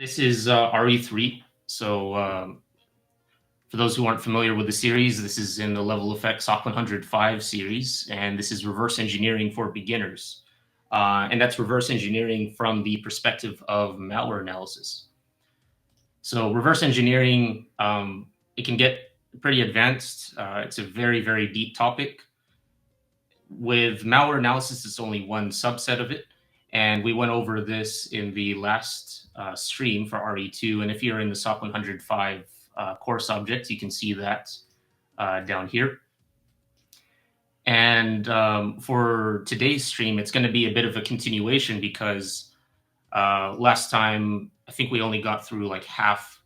This is RE3. So for those who aren't familiar with the series, this is in the Level Effect SOC 105 series, and this is reverse engineering for beginners. And that's reverse engineering from the perspective of malware analysis. So reverse engineering, it can get pretty advanced. It's a very, very deep topic. With malware analysis, it's only one subset of it. And we went over this in the last stream for RE2. And if you're in the SOC 105 course object, you can see that down here. And for today's stream, it's going to be a bit of a continuation because last time, I think we only got through like half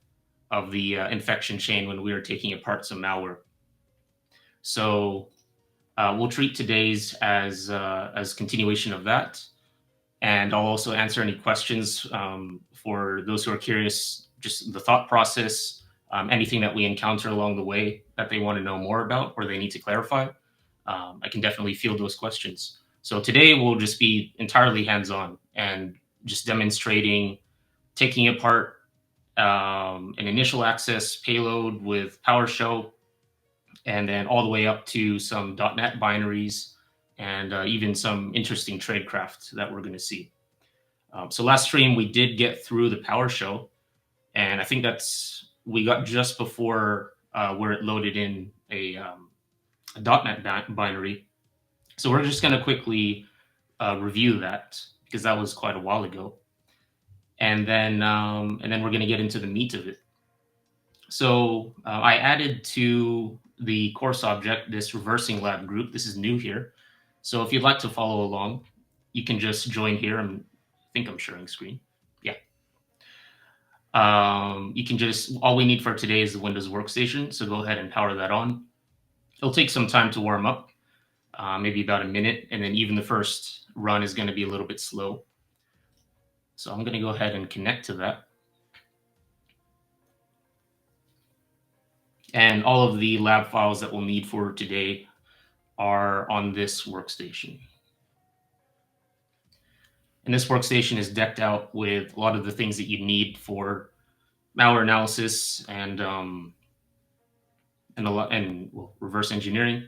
of the infection chain when we were taking apart some malware. So we'll treat today's as continuation of that. And I'll also answer any questions for those who are curious, just the thought process, anything that we encounter along the way that they want to know more about or they need to clarify. I can definitely field those questions. So today will just be entirely hands-on and just demonstrating taking apart an initial access payload with PowerShell, and then all the way up to some .NET binaries and even some interesting tradecraft that we're going to see. So last stream, we did get through the PowerShell, and I think we got just before where it loaded in a .NET binary. So we're just going to quickly review that because that was quite a while ago. And then we're going to get into the meat of it. So I added to the course object this reversing lab group. This is new here. So if you'd like to follow along, you can just join here. I think I'm sharing screen. Yeah. You can all we need for today is the Windows workstation. So go ahead and power that on. It'll take some time to warm up, maybe about a minute. And then even the first run is going to be a little bit slow. So I'm going to go ahead and connect to that. And all of the lab files that we'll need for today are on this workstation. And this workstation is decked out with a lot of the things that you need for malware analysis and reverse engineering.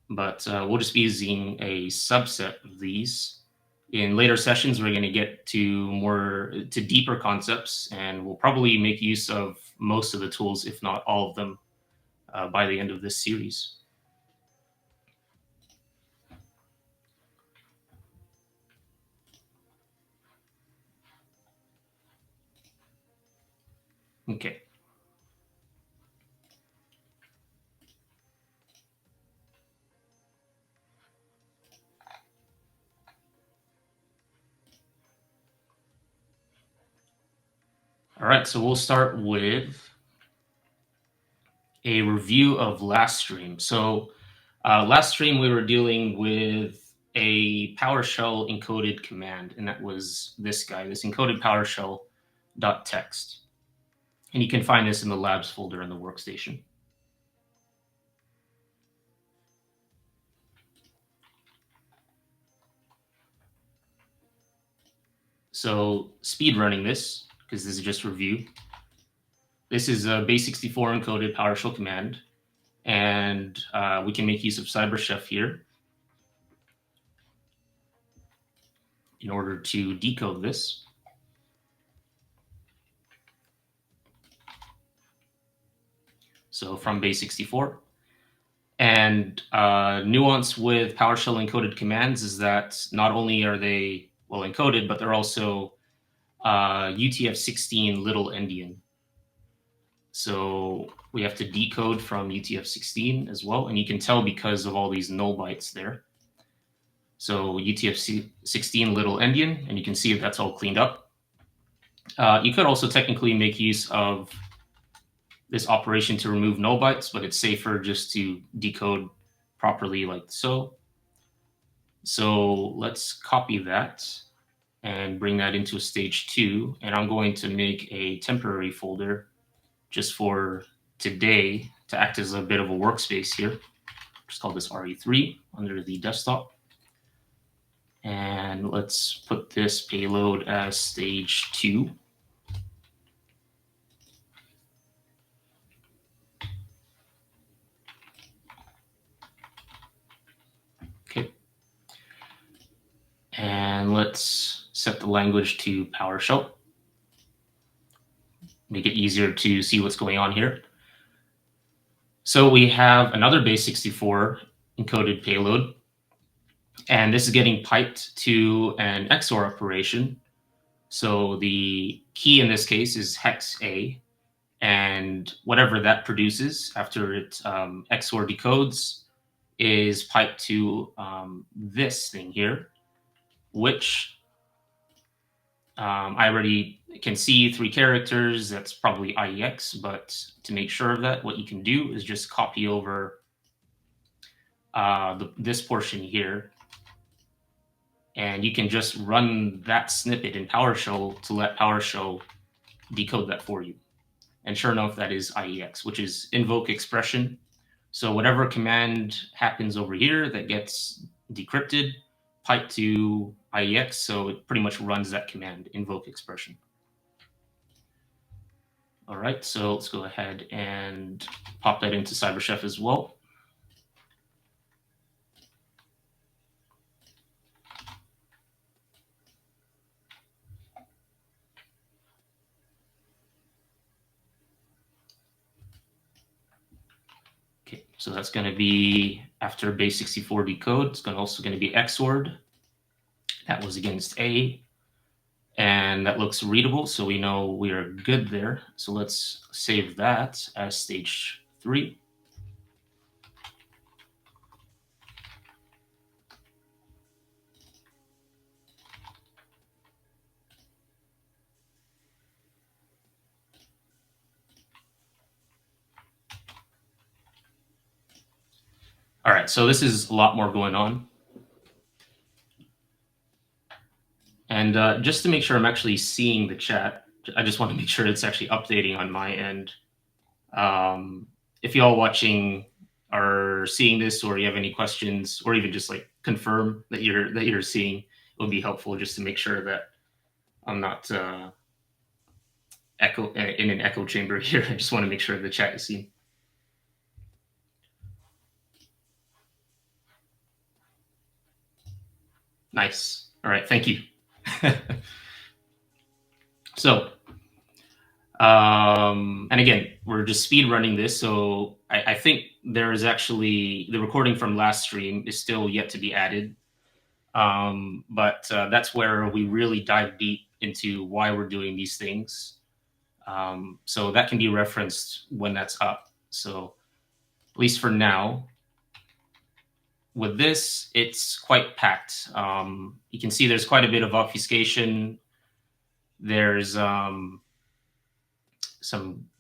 But we'll just be using a subset of these. In later sessions, we're going to get to deeper concepts, and we'll probably make use of most of the tools, if not all of them, by the end of this series. Okay. All right, so we'll start with a review of last stream. So last stream, we were dealing with a PowerShell encoded command, and that was this guy, this encoded PowerShell.txt. And you can find this in the labs folder in the workstation. So speed running this, because this is just review. This is a base64 encoded PowerShell command, and we can make use of CyberChef here in order to decode this. So from base64. And nuance with PowerShell encoded commands is that not only are they well encoded, but they're also UTF-16 little endian. So we have to decode from UTF-16 as well, and you can tell because of all these null bytes there. So UTF-16 little endian, and you can see that's all cleaned up. You could also technically make use of this operation to remove null bytes, but it's safer just to decode properly like so. So let's copy that and bring that into stage 2. And I'm going to make a temporary folder just for today to act as a bit of a workspace here. Just call this RE3 under the desktop. And let's put this payload as stage 2. Okay. And let's set the language to PowerShell. Make it easier to see what's going on here. So we have another base64 encoded payload, and this is getting piped to an XOR operation. So the key in this case is hex A, and whatever that produces after it XOR decodes is piped to this thing here, which I already can see 3 characters. That's probably IEX, but to make sure of that, what you can do is just copy over this portion here, and you can just run that snippet in PowerShell to let PowerShell decode that for you. And sure enough, that is IEX, which is invoke expression. So whatever command happens over here that gets decrypted, piped to IEX, so it pretty much runs that command, invoke expression. All right, so let's go ahead and pop that into CyberChef as well. Okay, so that's going to be after base64 decode. It's also going to be XORed. That was against A, and that looks readable, so we know we are good there. So let's save that as stage 3. All right, so this is a lot more going on. And just to make sure I'm actually seeing the chat, I just want to make sure it's actually updating on my end. If y'all watching are seeing this, or you have any questions, or even just like confirm that you're seeing, it would be helpful just to make sure that I'm not in an echo chamber here. I just want to make sure the chat is seen. Nice. All right. Thank you. So, and again, we're just speed running this. So I think there is actually the recording from last stream is still yet to be added. But that's where we really dive deep into why we're doing these things. So that can be referenced when that's up. So at least for now, with this, it's quite packed. You can see there's quite a bit of obfuscation. There's some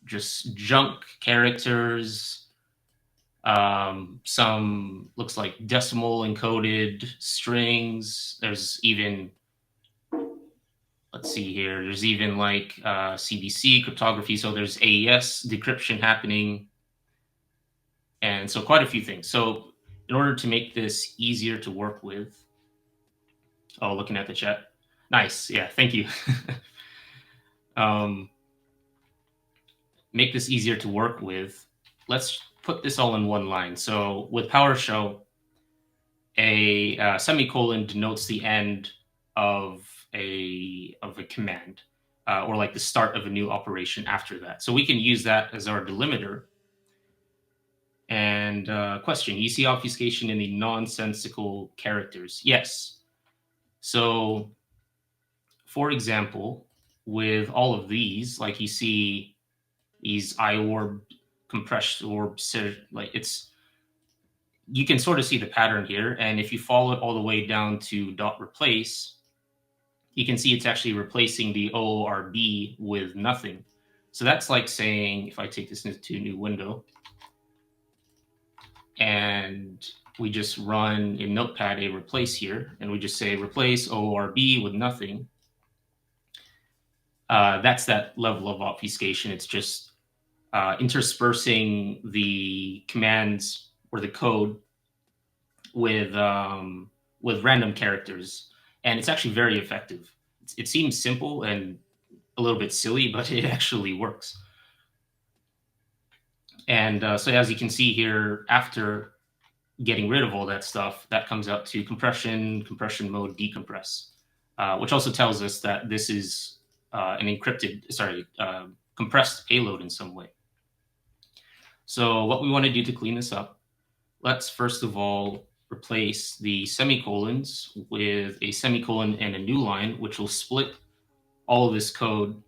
just junk characters. Some looks like decimal encoded strings. There's even, let's see here, there's even like CBC cryptography. So there's AES decryption happening. And so quite a few things. So in order to make this easier to work with, oh, looking at the chat. Nice. Yeah, thank you. Make this easier to work with. Let's put this all in one line. So with PowerShell, a semicolon denotes the end of a command, or like the start of a new operation after that. So we can use that as our delimiter. And question, you see obfuscation in the nonsensical characters? Yes. So for example, with all of these, like you see these IORB, compressed orb, like it's, you can sort of see the pattern here. And if you follow it all the way down to dot replace, you can see it's actually replacing the OORB with nothing. So that's like saying, if I take this into a new window and we just run in Notepad a replace here, and we just say replace OORB with nothing, that's that level of obfuscation. It's just interspersing the commands or the code with random characters. and it's actually very effective. It seems simple and a little bit silly, but it actually works. And so as you can see here, after getting rid of all that stuff, that comes out to compression mode, decompress, which also tells us that this is an compressed payload in some way. So what we want to do to clean this up, let's first of all replace the semicolons with a semicolon and a new line, which will split all of this code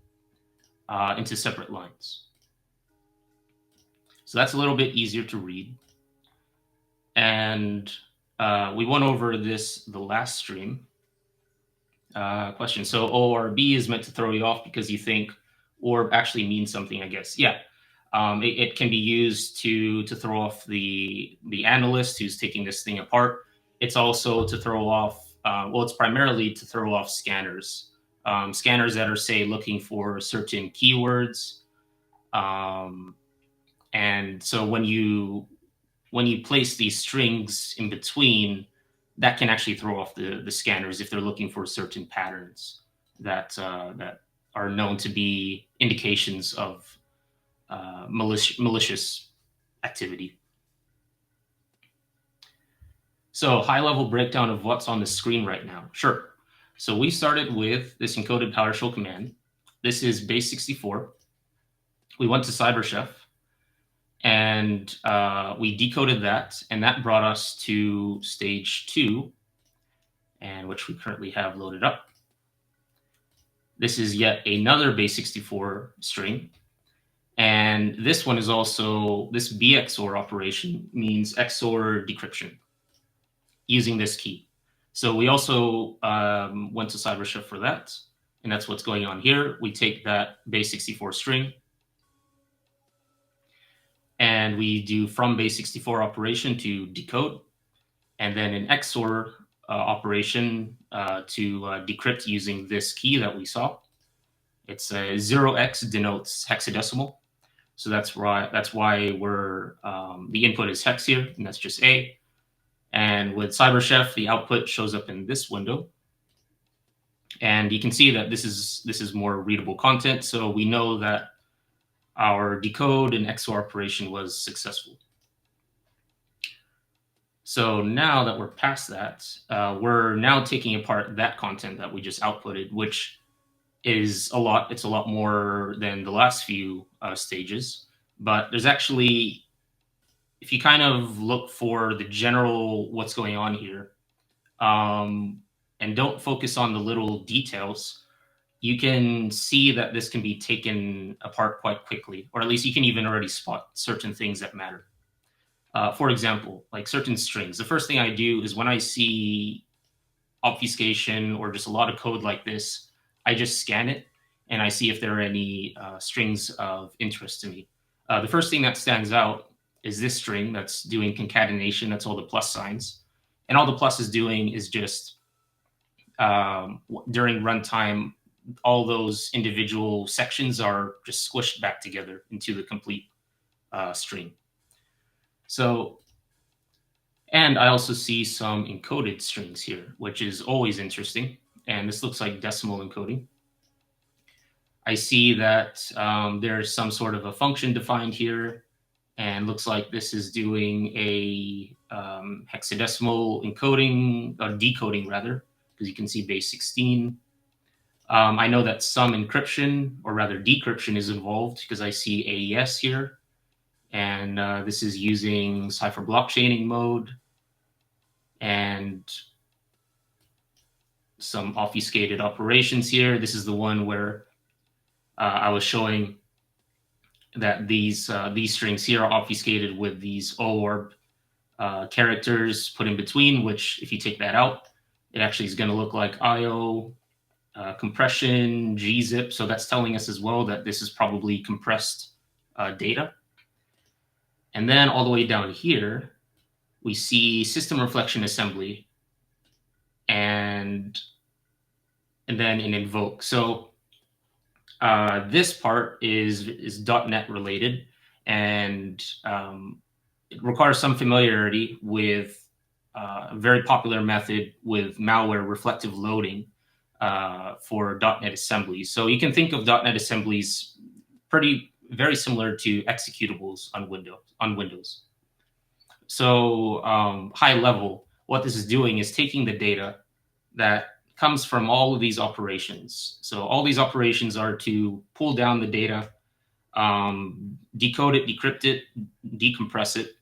into separate lines. So that's a little bit easier to read. And we went over this the last stream. Question. So ORB is meant to throw you off because you think orb actually means something, I guess. Yeah. It can be used to throw off the analyst who's taking this thing apart. It's also to throw off, well, it's primarily to throw off scanners. Scanners that are, say, looking for certain keywords. And so when you place these strings in between, that can actually throw off the scanners if they're looking for certain patterns that are known to be indications of malicious activity. So high-level breakdown of what's on the screen right now. Sure. So we started with this encoded PowerShell command. This is base 64. We went to CyberChef, and we decoded that, and that brought us to stage 2, and which we currently have loaded up. This is yet another base 64 string. And this one is also, this BXOR operation means XOR decryption using this key. So we also went to CyberChef for that, and that's what's going on here. We take that base 64 string, and we do from base 64 operation to decode, and then an XOR operation to decrypt using this key that we saw. It's a 0x denotes hexadecimal. So that's why we're the input is hex here, and that's just A. And with CyberChef, the output shows up in this window. And you can see that this is more readable content. So we know that our decode and XOR operation was successful. So now that we're past that, we're now taking apart that content that we just outputted, which is a lot. It's a lot more than the last few stages. But there's actually, if you kind of look for the general what's going on here, and don't focus on the little details, you can see that this can be taken apart quite quickly, or at least you can even already spot certain things that matter. For example, like certain strings. The first thing I do is when I see obfuscation or just a lot of code like this, I just scan it and I see if there are any strings of interest to me. The first thing that stands out is this string that's doing concatenation. That's all the plus signs. And all the plus is doing is just during runtime, all those individual sections are just squished back together into the complete string. So, and I also see some encoded strings here, which is always interesting. And this looks like decimal encoding. I see that there's some sort of a function defined here, and looks like this is doing a hexadecimal encoding, or decoding rather, because you can see base 16. I know that some encryption, or rather decryption, is involved because I see AES here. And this is using cipher blockchaining mode and some obfuscated operations here. This is the one where I was showing that these strings here are obfuscated with these ORB characters put in between, which if you take that out, it actually is going to look like IO, compression, Gzip. So that's telling us as well that this is probably compressed data. And then all the way down here, we see system reflection assembly and then an invoke. So this part is .NET related, and it requires some familiarity with a very popular method with malware reflective loading for .NET assemblies. So you can think of .NET assemblies very similar to executables on Windows. So high level, what this is doing is taking the data that comes from all of these operations. So all these operations are to pull down the data, decode it, decrypt it, decompress it,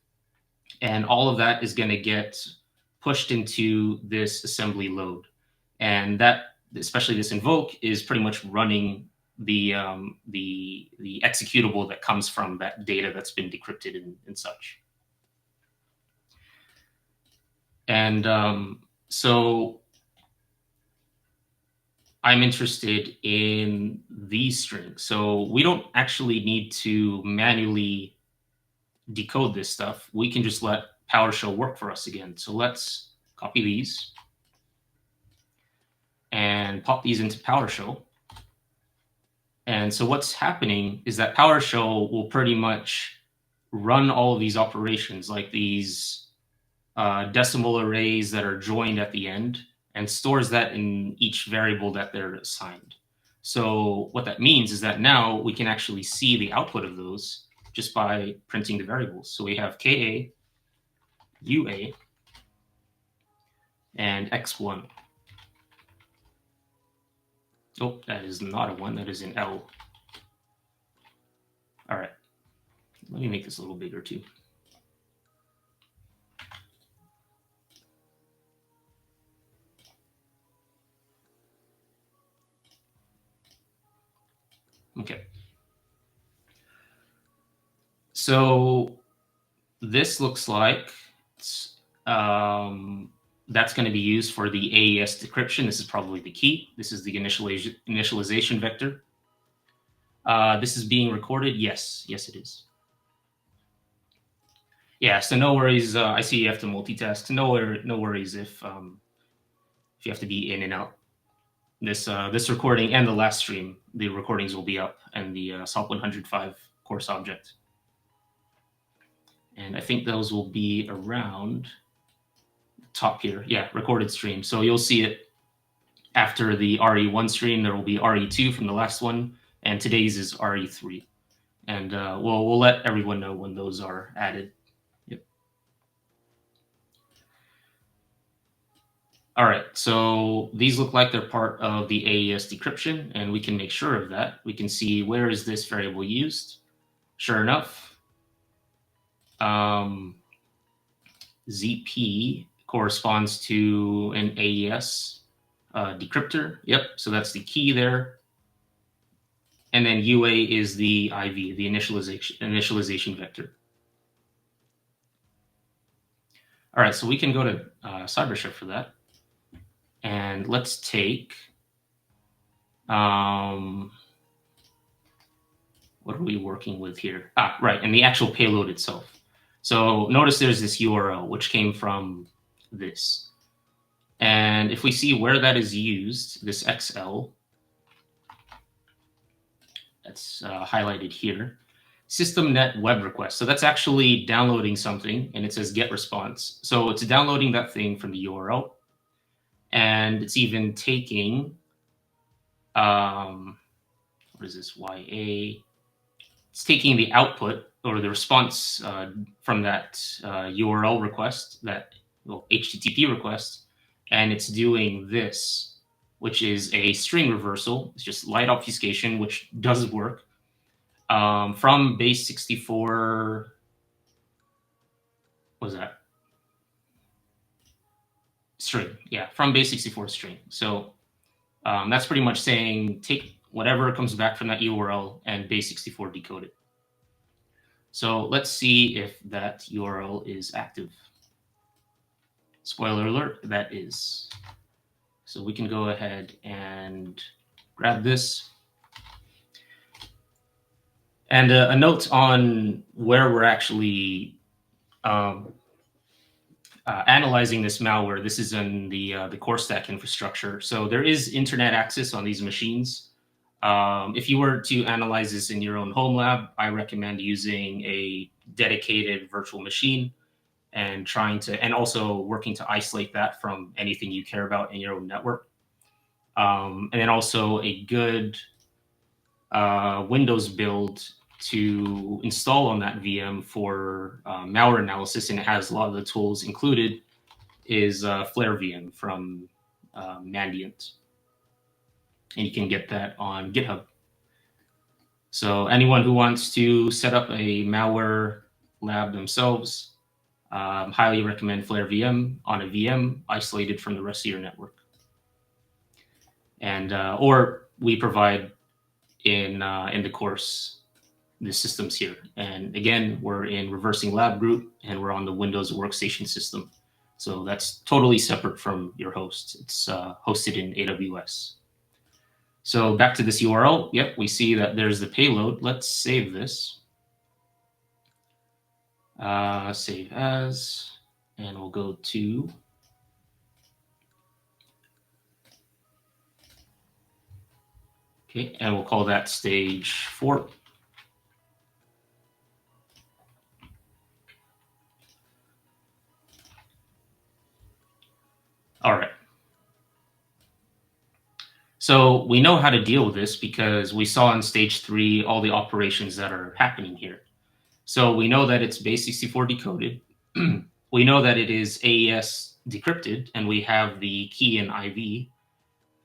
and all of that is going to get pushed into this assembly load. And that, especially this invoke, is pretty much running the executable that comes from that data that's been decrypted and such. And so I'm interested in these strings. So we don't actually need to manually decode this stuff. We can just let PowerShell work for us again. So let's copy these and pop these into PowerShell. And so what's happening is that PowerShell will pretty much run all of these operations, like these decimal arrays that are joined at the end, and stores that in each variable that they're assigned. So what that means is that now we can actually see the output of those just by printing the variables. So we have KA, UA, and X1. Oh, that is not a 1, that is an L. All right, let me make this a little bigger too. Okay. So this looks like that's going to be used for the AES decryption. This is probably the key. This is the initialization vector. This is being recorded. Yes, it is. Yeah, so no worries. I see you have to multitask. No worries if you have to be in and out. This recording and the last stream, the recordings will be up, and the SOC 105 course object. And I think those will be around the top here. Yeah, recorded stream. So you'll see it after the RE1 stream. There will be RE2 from the last one, and today's is RE3. And we'll let everyone know when those are added. Yep. All right, so these look like they're part of the AES decryption, and we can make sure of that. We can see where is this variable used. Sure enough, ZP corresponds to an AES decryptor. Yep, so that's the key there. And then UA is the IV, the initialization vector. All right, so we can go to CyberChef for that. And let's take, what are we working with here? Right, and the actual payload itself. So notice there's this URL, which came from this. And if we see where that is used, this XL, that's highlighted here, systemnet web request. So that's actually downloading something, and it says get response. So it's downloading that thing from the URL. And it's even taking, what is this, YA? It's taking the output or the response from that URL request, that HTTP request, and it's doing this, which is a string reversal. It's just light obfuscation, which does work, from base 64, what was that? String, yeah, from base 64 string. So that's pretty much saying take whatever comes back from that URL and base 64 decode it. So let's see if that URL is active. Spoiler alert, that is. So we can go ahead and grab this. And a note on where we're actually analyzing this malware. This is in the core stack infrastructure. So there is internet access on these machines. If you were to analyze this in your own home lab, I recommend using a dedicated virtual machine and trying to, and also working to isolate that from anything you care about in your own network. And then also a good Windows build to install on that VM for malware analysis, and it has a lot of the tools included, is Flare VM from Mandiant. And you can get that on GitHub. So anyone who wants to set up a malware lab themselves, highly recommend Flare VM on a VM isolated from the rest of your network. And or we provide in the course the systems here. And again, we're in Reversing Lab group, and we're on the Windows workstation system. So that's totally separate from your host. It's hosted in AWS. So back to this URL. Yep, we see that there's the payload. Let's save this. Save as, and we'll go to okay, and we'll call that stage 4. All right. So we know how to deal with this because we saw in stage 3 all the operations that are happening here. So we know that it's base 64 decoded. We know that it is AES decrypted, and we have the key in IV.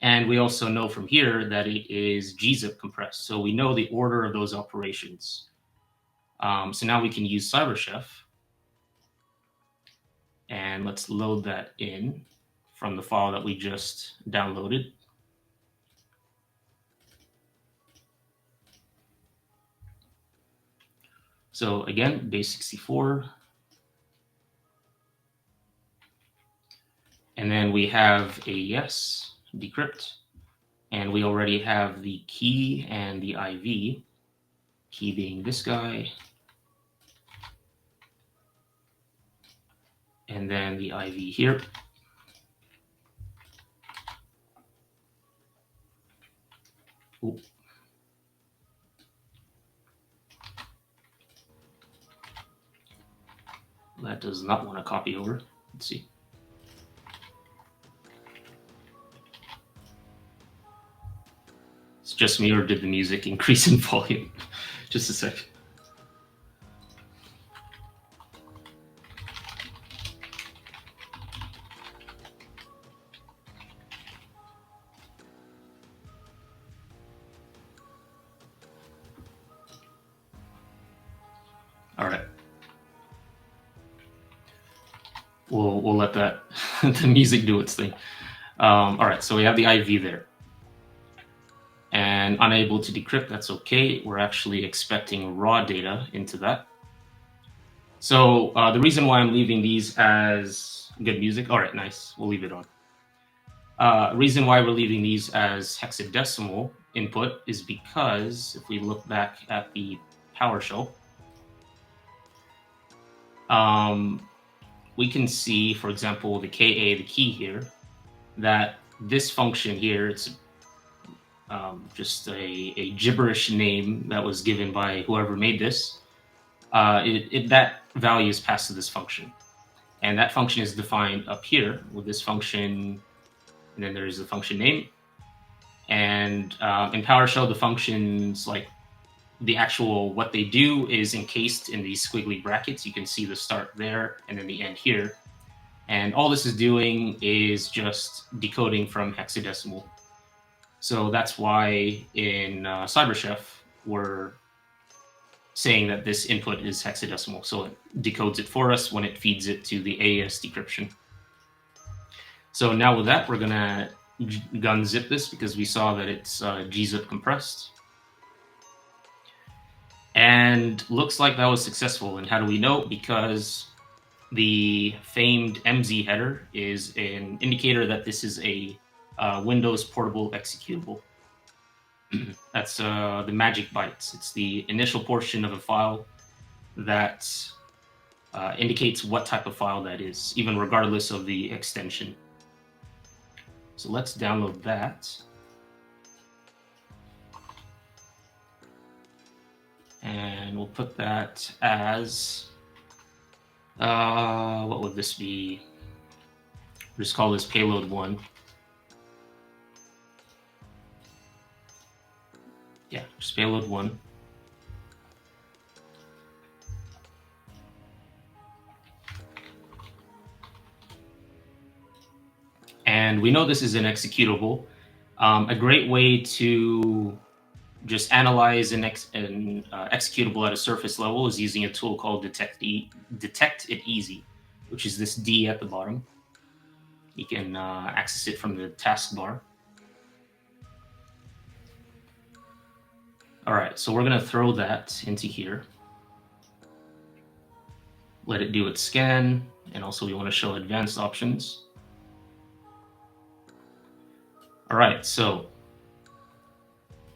And we also know from here that it is Gzip compressed. So we know the order of those operations. So now we can use CyberChef. And let's load that in from the file that we just downloaded. So again, base 64. And then we have AES decrypt. And we already have the key and the IV. Key being this guy. And then the IV here. Ooh. That does not want to copy over. Let's see. It's just me, or did the music increase in volume? Just a second. All right. We'll let that the music do its thing. All right, so we have the IV there. And unable to decrypt, that's okay. We're actually expecting raw data into that. So the reason why I'm leaving these as good music, all right, nice, we'll leave it on. Reason why we're leaving these as hexadecimal input is because if we look back at the PowerShell, we can see, for example, the KA, the key here, that this function here, it's just a gibberish name that was given by whoever made this. That value is passed to this function. And that function is defined up here with this function, and then there's the function name. And in PowerShell, the functions, like the actual, what they do is encased in these squiggly brackets. You can see the start there and then the end here. And all this is doing is just decoding from hexadecimal. So that's why in CyberChef, we're saying that this input is hexadecimal. So it decodes it for us when it feeds it to the AES decryption. So now with that, we're going to gun zip this because we saw that it's Gzip compressed. And looks like that was successful. And how do we know? Because the famed MZ header is an indicator that this is a Windows portable executable. That's the magic bytes. It's the initial portion of a file that indicates what type of file that is, even regardless of the extension. So let's download that. And we'll put that as What would this be? Just call this payload 1. Yeah, just payload 1. And we know this is an executable. A great way to just analyze an executable at a surface level is using a tool called Detect It Easy, which is this D at the bottom. You can access it from the taskbar. All right, so we're going to throw that into here. Let it do its scan, and also we want to show advanced options. All right, so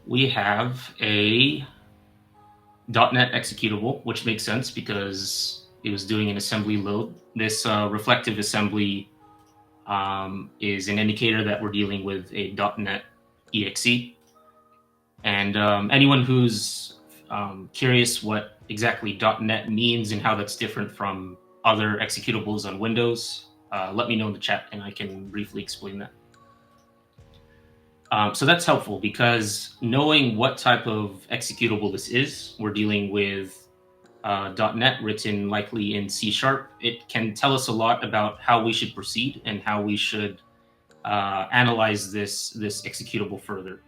we have a .NET executable, which makes sense because it was doing an assembly load. This reflective assembly is an indicator that we're dealing with a .NET exe. And anyone who's curious what exactly .NET means and how that's different from other executables on Windows, let me know in the chat and I can briefly explain that. So that's helpful because knowing what type of executable this is, we're dealing with .NET written likely in C#. It can tell us a lot about how we should proceed and how we should analyze this executable further.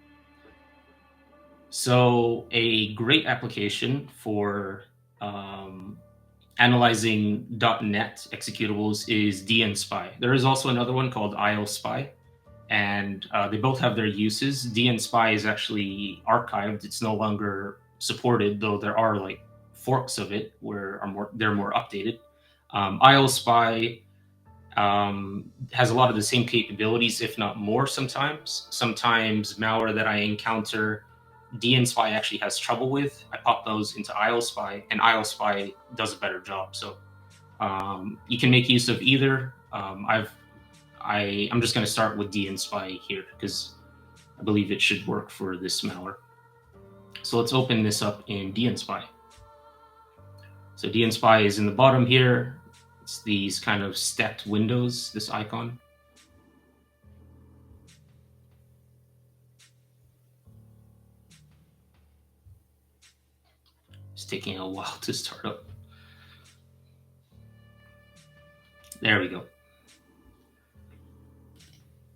So a great application for analyzing .NET executables is dnSpy. There is also another one called IOSpy. And they both have their uses. dnSpy is actually archived; it's no longer supported, though there are like forks of it where they're more updated. IOSpy has a lot of the same capabilities, if not more. Sometimes malware that I encounter, dnSpy actually has trouble with. I pop those into IOSpy, and IOSpy does a better job. So you can make use of either. I'm just going to start with dnSpy here because I believe it should work for this malware. So let's open this up in dnSpy. So dnSpy is in the bottom here. It's these kind of stacked windows, this icon. It's taking a while to start up. There we go.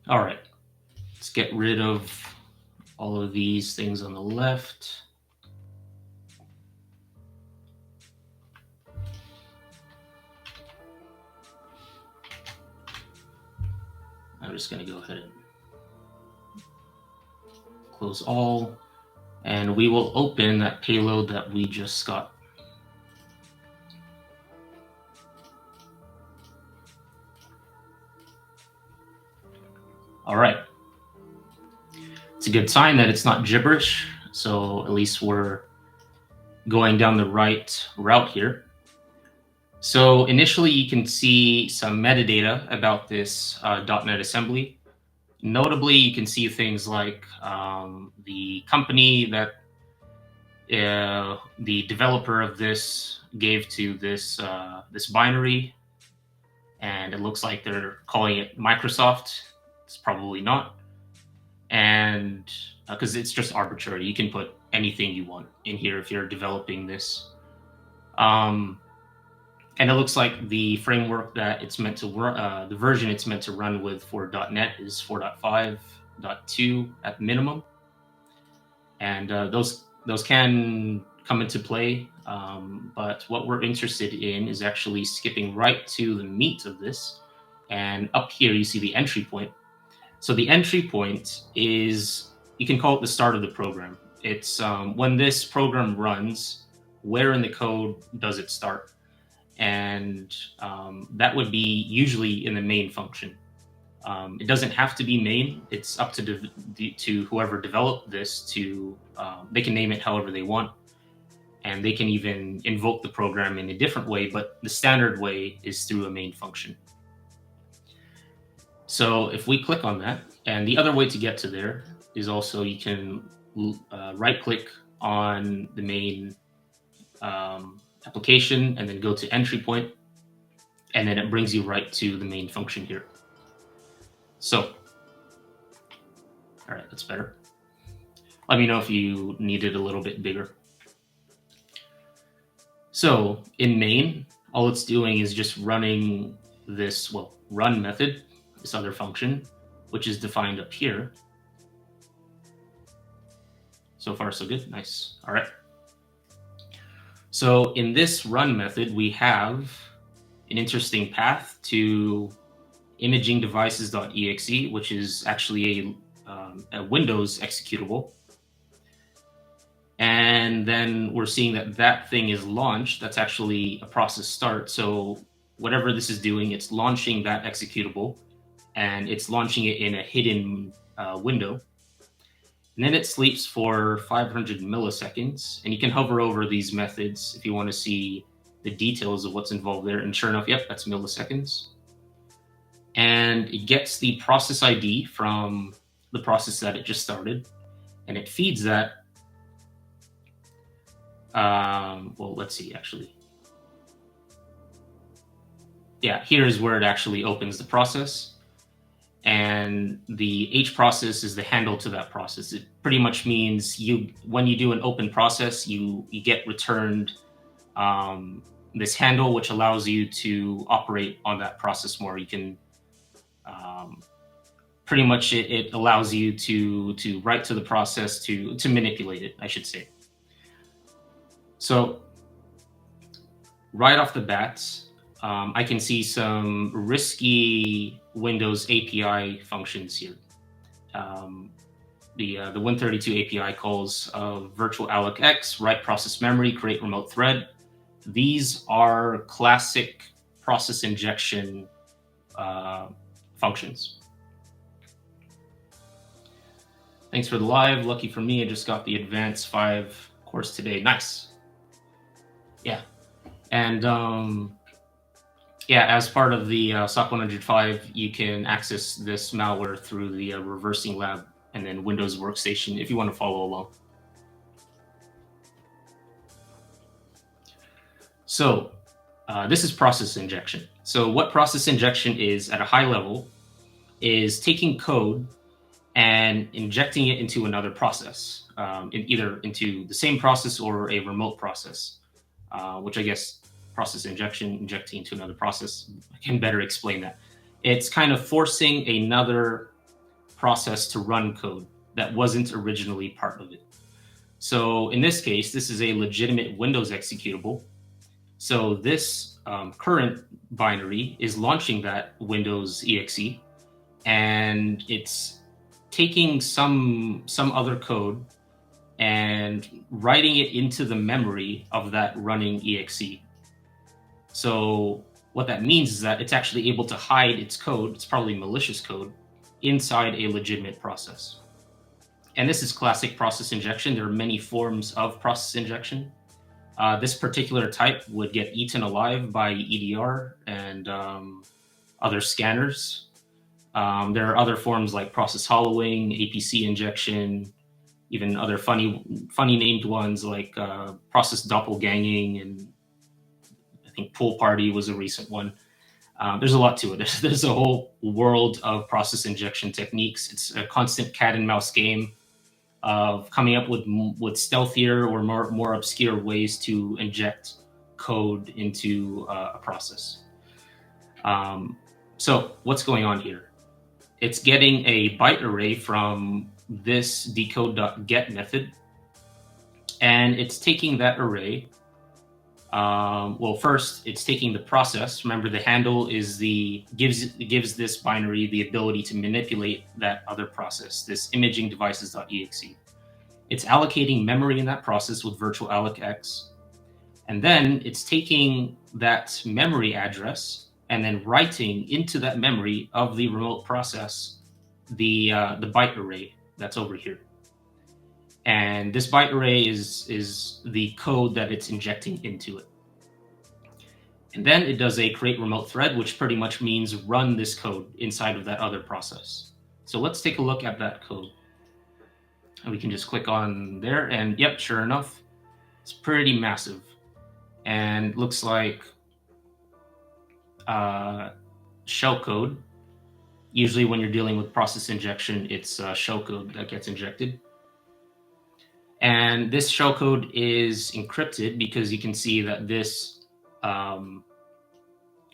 All right, let's get rid of all of these things on the left. I'm just going to go ahead and close all, and we will open that payload that we just got. All right. It's a good sign that it's not gibberish, so at least we're going down the right route here. So initially, you can see some metadata about this .NET assembly. Notably, you can see things like the company that the developer of this gave to this this binary, and it looks like they're calling it Microsoft. It's probably not, and because it's just arbitrary, you can put anything you want in here if you're developing this. And it looks like the framework that it's meant to run, the version it's meant to run with for .NET is 4.5.2 at minimum, and those can come into play. But what we're interested in is actually skipping right to the meat of this. And up here, you see the entry point. So the entry point is, you can call it the start of the program. It's when this program runs, where in the code does it start? And that would be usually in the main function. It doesn't have to be main. It's up to whoever developed this to, they can name it however they want. And they can even invoke the program in a different way, but the standard way is through a main function. So if we click on that, and the other way to get to there is also you can right-click on the main application and then go to entry point. and then it brings you right to the main function here. So, all right, that's better. Let me know if you need it a little bit bigger. So in main, all it's doing is just running this, well, run method, this other function, which is defined up here. So far, so good. Nice. All right. So in this run method, we have an interesting path to imagingdevices.exe, which is actually a Windows executable. And then we're seeing that that thing is launched. That's actually a process start. So whatever this is doing, it's launching that executable, and it's launching it in a hidden window. And then it sleeps for 500 milliseconds. And you can hover over these methods if you want to see the details of what's involved there. And sure enough, yep, that's milliseconds. And it gets the process ID from the process that it just started, and it feeds that. Well, let's see, actually. Yeah, here's where it actually opens the process. And the H process is the handle to that process. It pretty much means when you do an open process, you get returned this handle, which allows you to operate on that process more. You can pretty much it allows you to write to the process to manipulate it, I should say. So right off the bat, I can see some risky Windows API functions here. The Win32 API calls VirtualAllocEx, WriteProcessMemory, CreateRemoteThread. These are classic process injection functions. Thanks for the live. Lucky for me, I just got the Advanced 5 course today. Nice. Yeah. And yeah, as part of the SOC 105, you can access this malware through the reversing lab and then Windows Workstation if you want to follow along. So this is process injection. So what process injection is at a high level is taking code and injecting it into another process, either into the same process or a remote process, which I guess process injecting into another process, I can better explain that. It's kind of forcing another process to run code that wasn't originally part of it. So in this case, this is a legitimate Windows executable. So this current binary is launching that Windows exe, and it's taking some other code and writing it into the memory of that running exe. So what that means is that it's actually able to hide its code, it's probably malicious code, inside a legitimate process. And this is classic process injection. There are many forms of process injection. This particular type would get eaten alive by EDR and other scanners. There are other forms like process hollowing, APC injection, even other funny named ones like process doppelganging, and I think pool party was a recent one. There's a lot to it. There's a whole world of process injection techniques. It's a constant cat and mouse game of coming up with stealthier or more obscure ways to inject code into a process. So what's going on here? It's getting a byte array from this decode.get method, and it's taking that array. Well, first it's taking the process. Remember, the handle is gives this binary the ability to manipulate that other process, this imagingdevices.exe. It's allocating memory in that process with VirtualAllocEx, and then it's taking that memory address and then writing into that memory of the remote process the byte array that's over here. And this byte array is the code that it's injecting into it. And then it does a CreateRemoteThread, which pretty much means run this code inside of that other process. So let's take a look at that code. And we can just click on there, and yep, sure enough, it's pretty massive. And looks like shellcode. Usually when you're dealing with process injection, it's shellcode that gets injected. And this shellcode is encrypted because you can see that this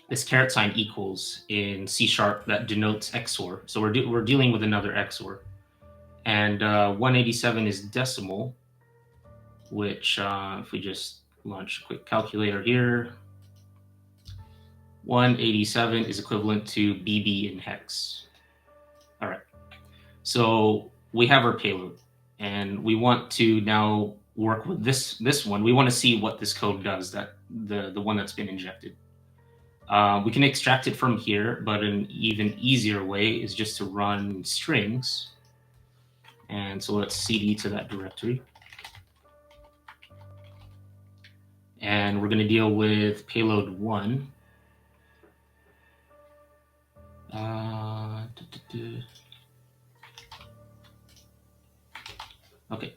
this caret sign equals in C# that denotes XOR. So we're dealing with another XOR. And 187 is decimal, which if we just launch a quick calculator here, 187 is equivalent to BB in hex. All right. So we have our payload, and we want to now work with this one. We want to see what this code does, that the one that's been injected. We can extract it from here, but an even easier way is just to run strings. And so let's cd to that directory. And we're going to deal with payload 1. Okay.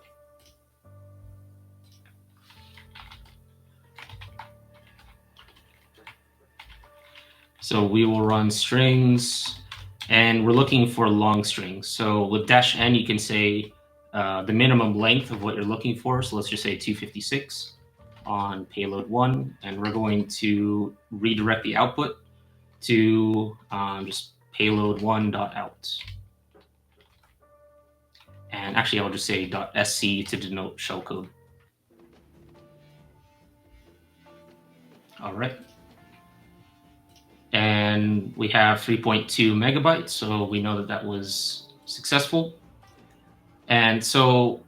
So we will run strings, and we're looking for long strings. So with -n, you can say the minimum length of what you're looking for. So let's just say 256 on payload 1, and we're going to redirect the output to just payload1.out. And actually, I'll just say .sc to denote shellcode. All right. And we have 3.2 megabytes, so we know that that was successful. And so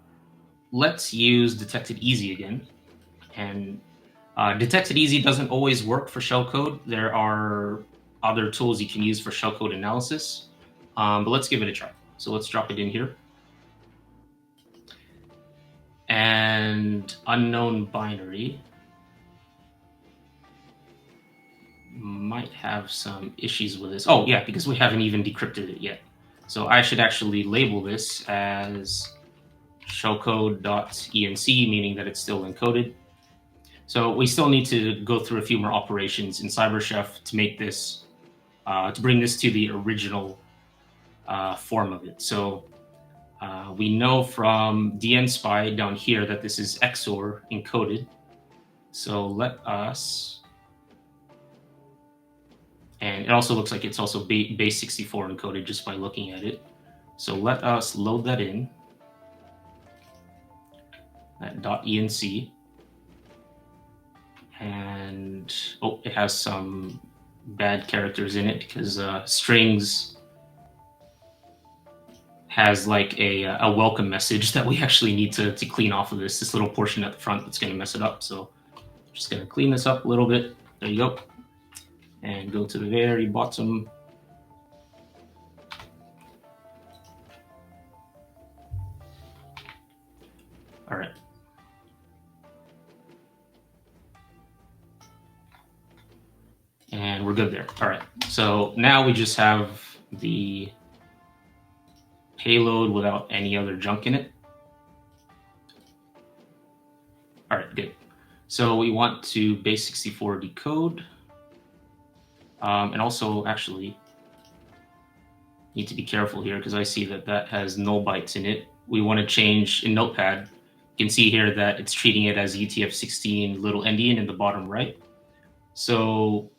let's use detected easy again. And detected easy doesn't always work for shellcode. There are other tools you can use for shellcode analysis, but let's give it a try. So let's drop it in here. And unknown binary might have some issues with this. Oh yeah, because we haven't even decrypted it yet. So I should actually label this as shellcode.enc, meaning that it's still encoded. So we still need to go through a few more operations in CyberChef to make this, to bring this to the original form of it. So we know from dnSpy down here that this is XOR encoded. So let us, and it also looks like it's also base 64 encoded just by looking at it. So let us load that in, that .enc. And oh, it has some bad characters in it because strings has like a welcome message that we actually need to clean off of this little portion at the front that's going to mess it up. So I'm just going to clean this up a little bit. There you go. And go to the very bottom. All right. And we're good there. All right. So now we just have the payload without any other junk in it. All right, good. So we want to base 64 decode. And also actually need to be careful here because I see that that has null bytes in it. We want to change in Notepad. You can see here that it's treating it as UTF-16 little endian in the bottom right. So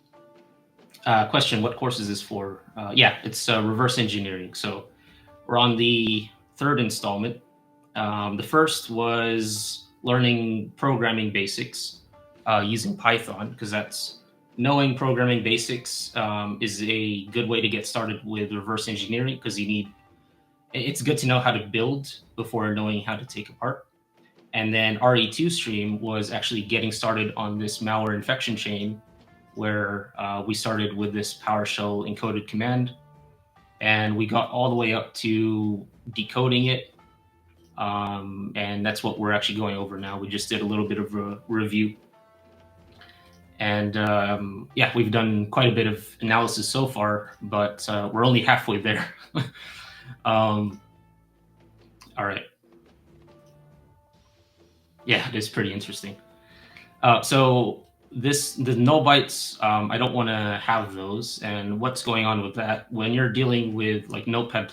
question, what course is this for? Yeah, it's reverse engineering. So we're on the third installment. The first was learning programming basics using Python, because that's knowing programming basics is a good way to get started with reverse engineering, because it's good to know how to build before knowing how to take apart. And then RE2 stream was actually getting started on this malware infection chain, where we started with this PowerShell encoded command, and we got all the way up to decoding it. And that's what we're actually going over now. We just did a little bit of a review. And yeah, we've done quite a bit of analysis so far, but we're only halfway there. All right. Yeah, it is pretty interesting. So the null bytes, I don't want to have those. And what's going on with that? When you're dealing with like Notepad++,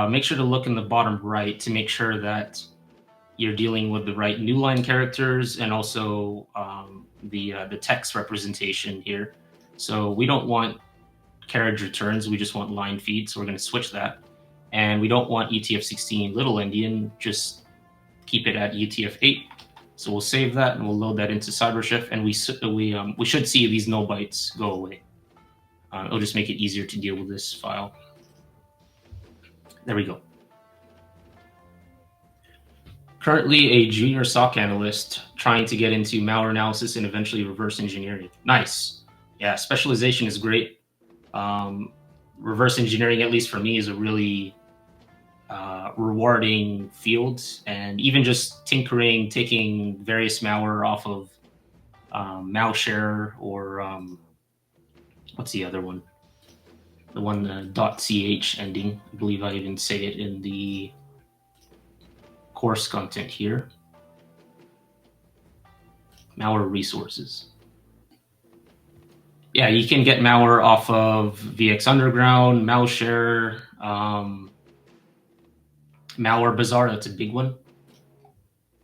make sure to look in the bottom right to make sure that you're dealing with the right new line characters and also the text representation here. So we don't want carriage returns, we just want line feed. So we're going to switch that. And we don't want UTF-16 little endian, just keep it at UTF-8. So we'll save that and we'll load that into CyberChef, and we should see these null bytes go away. It'll just make it easier to deal with this file. There we go. Currently a junior SOC analyst trying to get into malware analysis and eventually reverse engineering. Nice. Yeah, specialization is great. Reverse engineering, at least for me, is a really rewarding field. And even just tinkering, taking various malware off of Malshare or what's the other one? The one .ch ending. I believe I even say it in the course content here. Malware resources. Yeah, you can get malware off of VX Underground, Malshare, MalwareBazaar. That's a big one.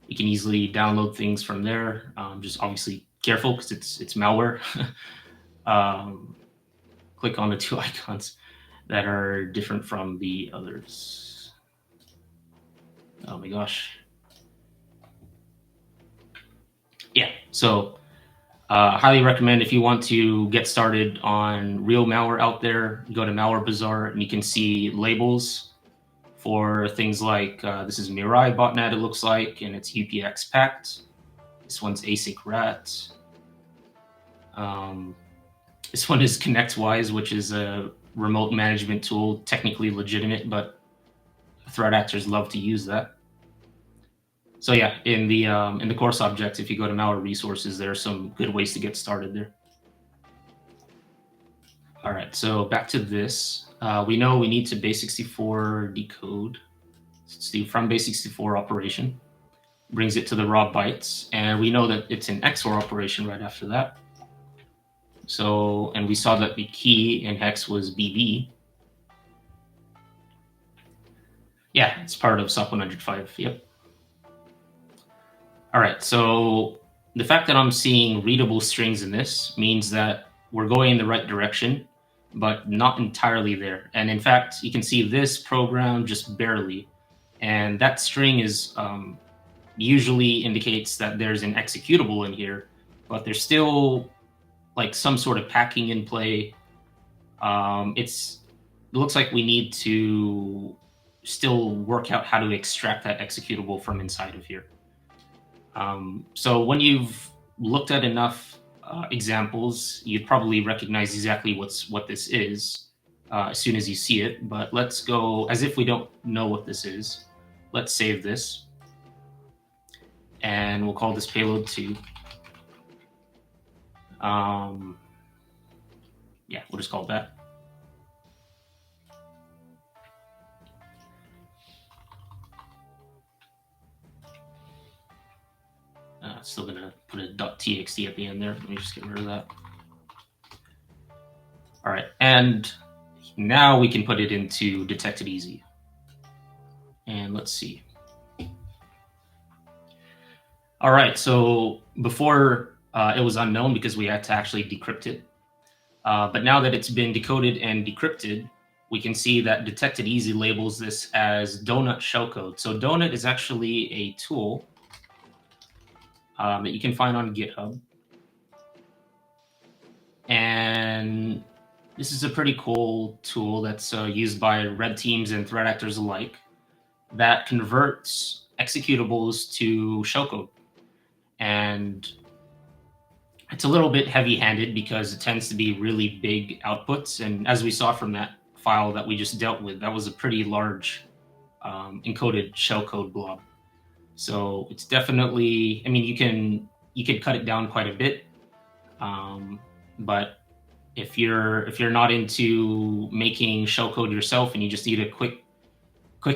You can easily download things from there. Just obviously careful because it's malware. Click on the two icons that are different from the others. Oh my gosh. Yeah, so highly recommend if you want to get started on real malware out there, go to MalwareBazaar and you can see labels for things like this is Mirai botnet, it looks like, and it's UPX packed. This one's ASIC RAT. This one is ConnectWise, which is a remote management tool, technically legitimate, but threat actors love to use that. So yeah, in the course objects, if you go to malware resources, there are some good ways to get started there. All right, so back to this. We know we need to base64 decode. It's the from base64 operation. Brings it to the raw bytes, and we know that it's an XOR operation right after that. So, and we saw that the key in hex was BB. Yeah, it's part of SOC 105. Yep. All right, so the fact that I'm seeing readable strings in this means that we're going in the right direction, but not entirely there. And in fact, you can see this program just barely. And that string is usually indicates that there's an executable in here, but there's still like some sort of packing in play. It looks like we need to still work out how to extract that executable from inside of here. So when you've looked at enough examples, you'd probably recognize exactly what this is as soon as you see it. But let's go as if we don't know what this is. Let's save this. And we'll call this payload 2. Yeah, we'll just call it that. Still gonna put a .txt at the end there. Let me just get rid of that. All right, and now we can put it into detected easy. And let's see. All right, so before it was unknown because we had to actually decrypt it. But now that it's been decoded and decrypted, we can see that detected easy labels this as donut shellcode. So donut is actually a tool that you can find on GitHub. And this is a pretty cool tool that's used by red teams and threat actors alike that converts executables to shellcode. And it's a little bit heavy-handed because it tends to be really big outputs. And as we saw from that file that we just dealt with, that was a pretty large encoded shellcode blob. So it's definitely, I mean, you can cut it down quite a bit, but if you're not into making shellcode yourself and you just need a quick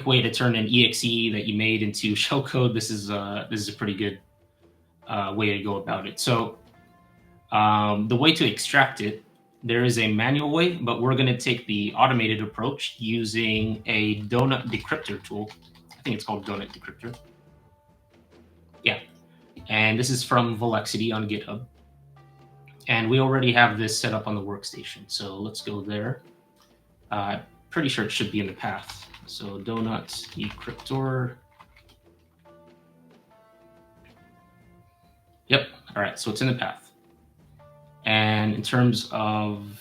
way to turn an exe that you made into shellcode, this is a pretty good way to go about it. So the way to extract it, there is a manual way, but we're going to take the automated approach using a donut-decryptor tool. I think it's called donut-decryptor. Yeah. And this is from Velexity on GitHub. And we already have this set up on the workstation. So let's go there. Pretty sure it should be in the path. So donut-decryptor. Yep. All right. So it's in the path. And in terms of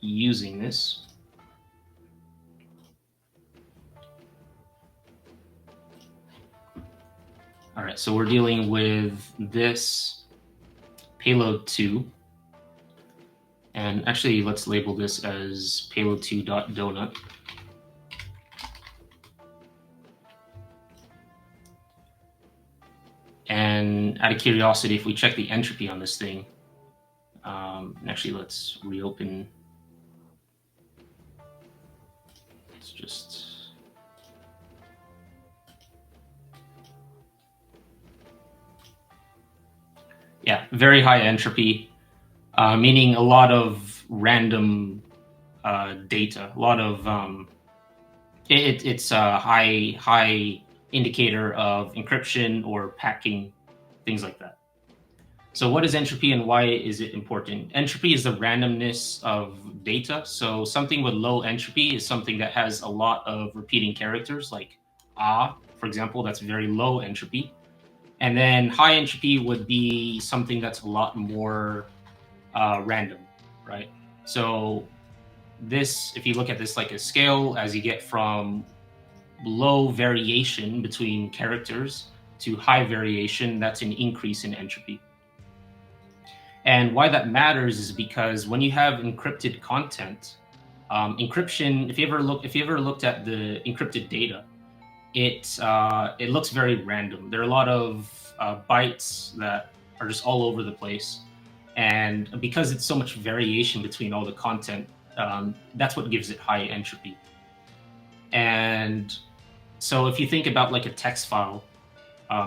using this, all right, so we're dealing with this payload 2. And actually, let's label this as payload2.donut. And out of curiosity, if we check the entropy on this thing, actually, let's reopen. Let's just... Yeah, very high entropy, meaning a lot of random data, a lot of... it's a high indicator of encryption or packing, things like that. So what is entropy and why is it important? Entropy is the randomness of data. So something with low entropy is something that has a lot of repeating characters, like for example, that's very low entropy. And then high entropy would be something that's a lot more random, right? So this, if you look at this like a scale, as you get from low variation between characters to high variation, that's an increase in entropy. And why that matters is because when you have encrypted content, encryption, if you ever looked at the encrypted data, it looks very random. There are a lot of bytes that are just all over the place. And because it's so much variation between all the content, that's what gives it high entropy. And so if you think about like a text file,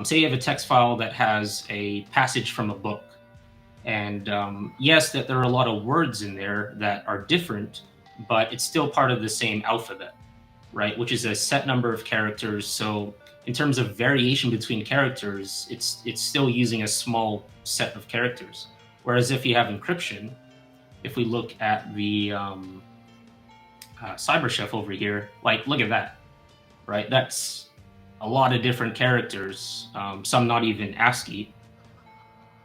say you have a text file that has a passage from a book. And yes, that there are a lot of words in there that are different, but it's still part of the same alphabet, right? Which is a set number of characters. So in terms of variation between characters, it's still using a small set of characters. Whereas if you have encryption, if we look at the CyberChef over here, like, look at that, right? That's a lot of different characters, some not even ASCII,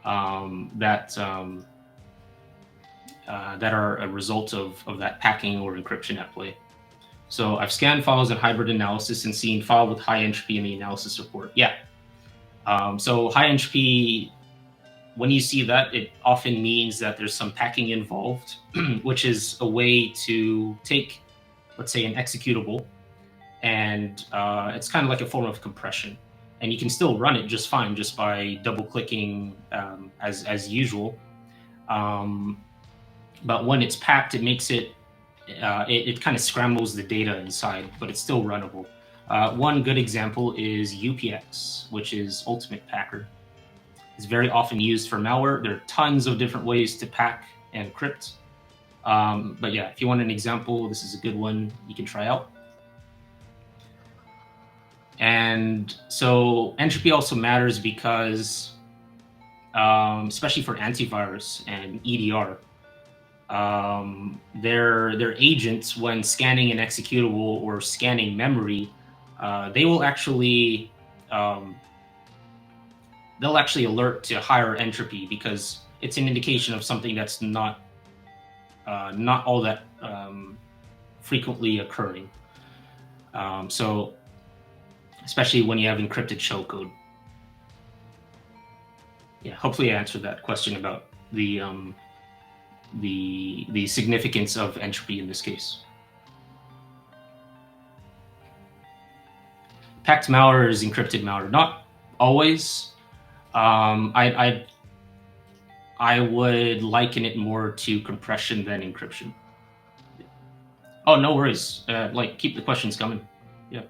that are a result of that packing or encryption at play. So I've scanned files in hybrid analysis and seen file with high entropy in the analysis report. Yeah. So high entropy, when you see that, it often means that there's some packing involved, which is a way to take, let's say, an executable, and it's kind of like a form of compression. And you can still run it just fine just by double-clicking as usual. But when it's packed, it makes it kind of scrambles the data inside, but it's still runnable. One good example is UPX, which is Ultimate Packer. It's very often used for malware. There are tons of different ways to pack and crypt. But yeah, if you want an example, this is a good one you can try out. And so entropy also matters because, especially for antivirus and EDR, their agents, when scanning an executable or scanning memory, they will actually they'll actually alert to higher entropy because it's an indication of something that's not all that frequently occurring. So especially when you have encrypted shellcode. Yeah, hopefully I answered that question about the significance of entropy in this case. Packed malware is encrypted malware. Not always. I would liken it more to compression than encryption. Oh, no worries. Keep the questions coming. Yeah.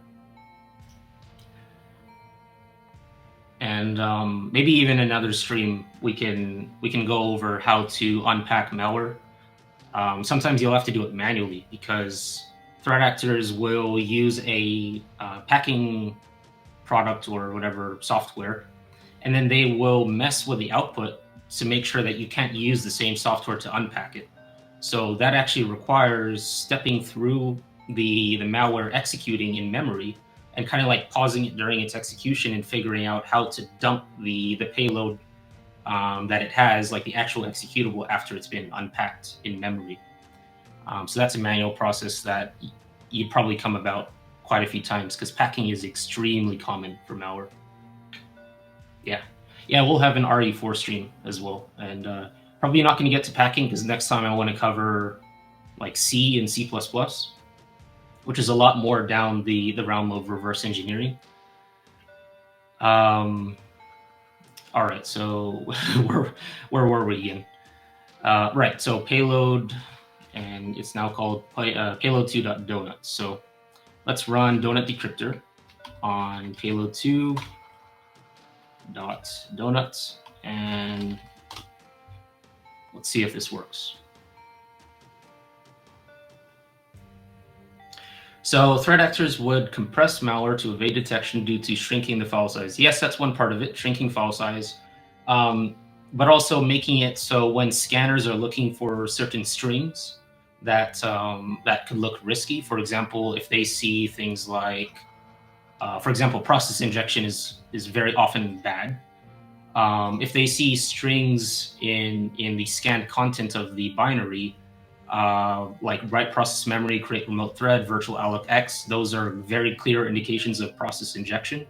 And maybe even another stream we can go over how to unpack malware. Sometimes you'll have to do it manually because threat actors will use a packing product or whatever software, and then they will mess with the output to make sure that you can't use the same software to unpack it. So that actually requires stepping through the malware executing in memory and kind of like pausing it during its execution and figuring out how to dump the payload that it has, like the actual executable, after it's been unpacked in memory. So that's a manual process that you'd probably come about quite a few times because packing is extremely common for malware. Yeah, we'll have an RE4 stream as well, and probably not going to get to packing because next time I want to cover like C and C++, which is a lot more down the realm of reverse engineering. All right, so where were we again? Right, so payload, and it's now called payload2.donut. So let's run donut-decryptor on payload2.donut, and let's see if this works. So threat actors would compress malware to evade detection due to shrinking the file size. Yes, that's one part of it, shrinking file size, but also making it so when scanners are looking for certain strings that that could look risky. For example, if they see things like, for example, process injection is very often bad. If they see strings in the scanned content of the binary, like WriteProcessMemory, CreateRemoteThread, VirtualAllocEx, those are very clear indications of process injection.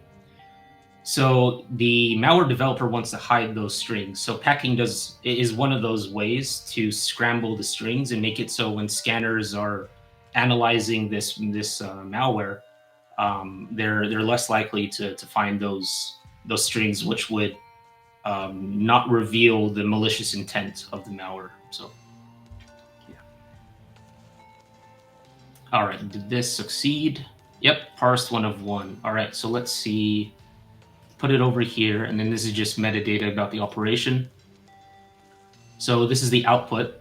So the malware developer wants to hide those strings. So packing is one of those ways to scramble the strings and make it so when scanners are analyzing this malware, they're less likely to find those strings, which would not reveal the malicious intent of the malware. So. All right, did this succeed? Yep, parsed 1 of 1. All right, so let's see. Put it over here, and then this is just metadata about the operation. So this is the output.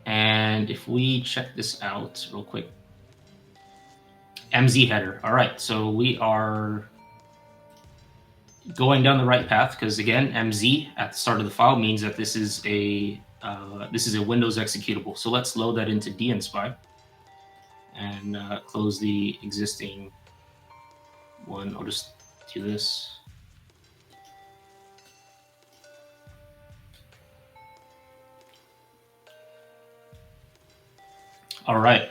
And if we check this out real quick, MZ header. All right, so we are going down the right path because again, MZ at the start of the file means that this is a Windows executable. So let's load that into dnSpy. And close the existing one. I'll just do this. All right.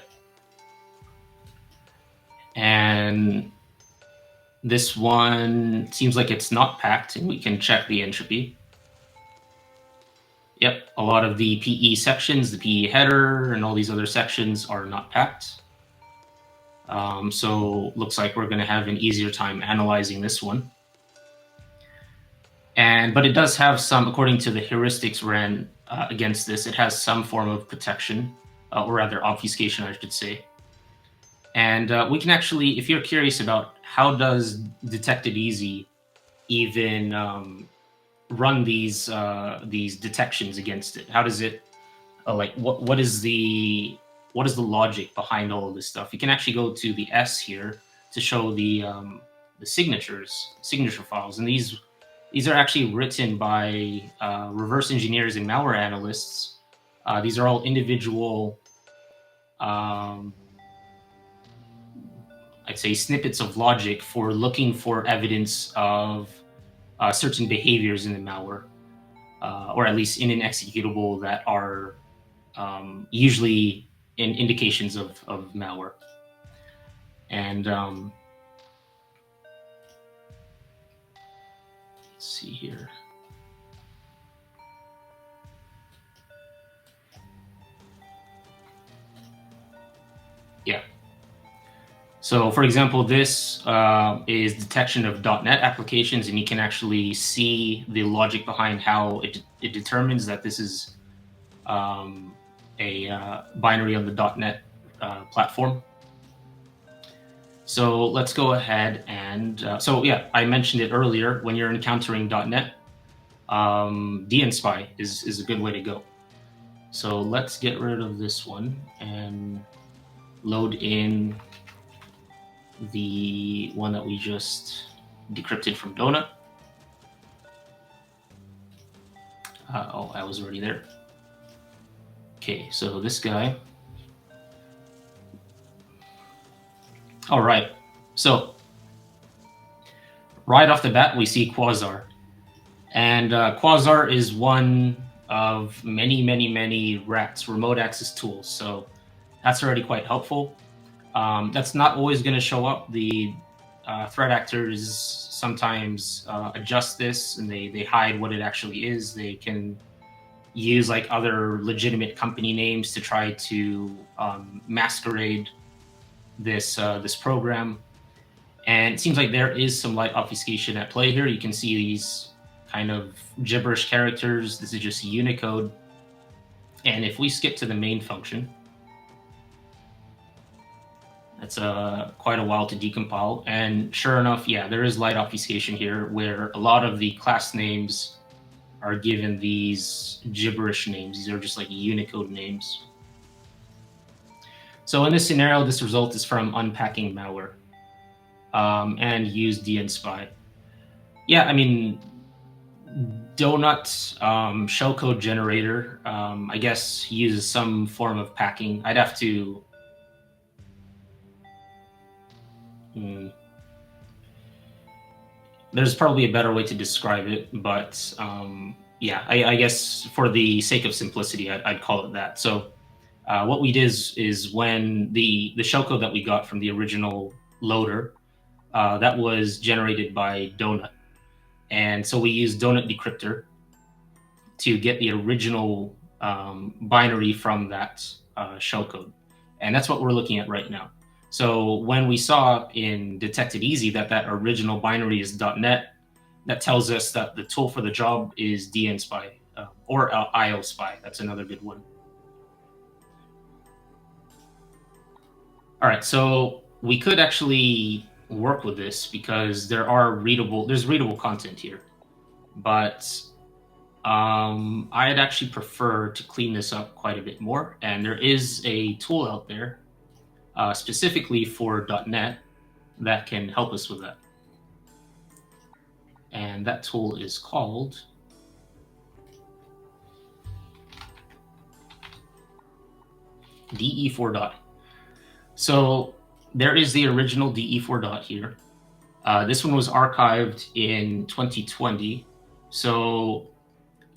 And this one seems like it's not packed, and we can check the entropy. Yep, a lot of the PE sections, the PE header, and all these other sections are not packed. So looks like we're going to have an easier time analyzing this one. But it does have some, according to the heuristics ran against this, it has some form of protection, or rather obfuscation, I should say. And we can actually, if you're curious about how does Detected Easy even run these detections against it, how does it like what is the logic behind all of this stuff? You can actually go to the S here to show the signature files, and these are actually written by reverse engineers and malware analysts. These are all individual, I'd say, snippets of logic for looking for evidence of certain behaviors in the malware, or at least in an executable that are usually in indications of malware. And let's see here. Yeah. So for example, this is detection of .NET applications, and you can actually see the logic behind how it determines that this is a binary on the .NET platform. So let's go ahead and, so yeah, I mentioned it earlier, when you're encountering .NET, dnSpy is a good way to go. So let's get rid of this one and load in the one that we just decrypted from Donut. Oh, I was already there. Okay, so this guy. All right, so right off the bat, we see Quasar. And Quasar is one of many RATs, remote access tools. So that's already quite helpful. That's not always going to show up. The threat actors sometimes adjust this and they hide what it actually is. They can use like other legitimate company names to try to masquerade this this program. And it seems like there is some light obfuscation at play here. You can see these kind of gibberish characters. This is just Unicode. And if we skip to the main function, that's quite a while to decompile. And sure enough, yeah, there is light obfuscation here where a lot of the class names are given these gibberish names. These are just like Unicode names. So in this scenario, this result is from unpacking malware and use dnSpy. Yeah, I mean, Donut shellcode generator, I guess, uses some form of packing. I'd have to... There's probably a better way to describe it, but yeah, I guess for the sake of simplicity, I'd call it that. So what we did is when the shellcode that we got from the original loader, that was generated by Donut. And so we used donut-decryptor to get the original binary from that shellcode. And that's what we're looking at right now. So when we saw in Detected Easy that that original binary is .NET, that tells us that the tool for the job is dnSpy or IOSpy. That's another good one. All right, so we could actually work with this because there's readable content here, but I'd actually prefer to clean this up quite a bit more. And there is a tool out there specifically for .NET that can help us with that. And that tool is called DE4 dot. So there is the original DE4 dot here. This one was archived in 2020. So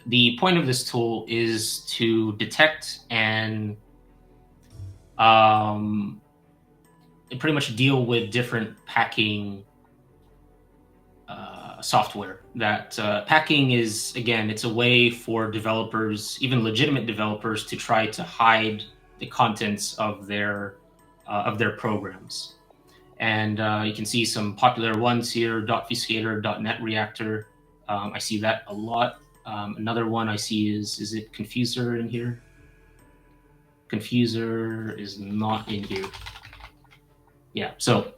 the point of this tool is to detect and pretty much deal with different packing software. That packing is, again, it's a way for developers, even legitimate developers, to try to hide the contents of their programs. And you can see some popular ones here: .obfuscator, .NET Reactor. I see that a lot. Another one I see is it Confuser in here? Confuser is not in here. Yeah, so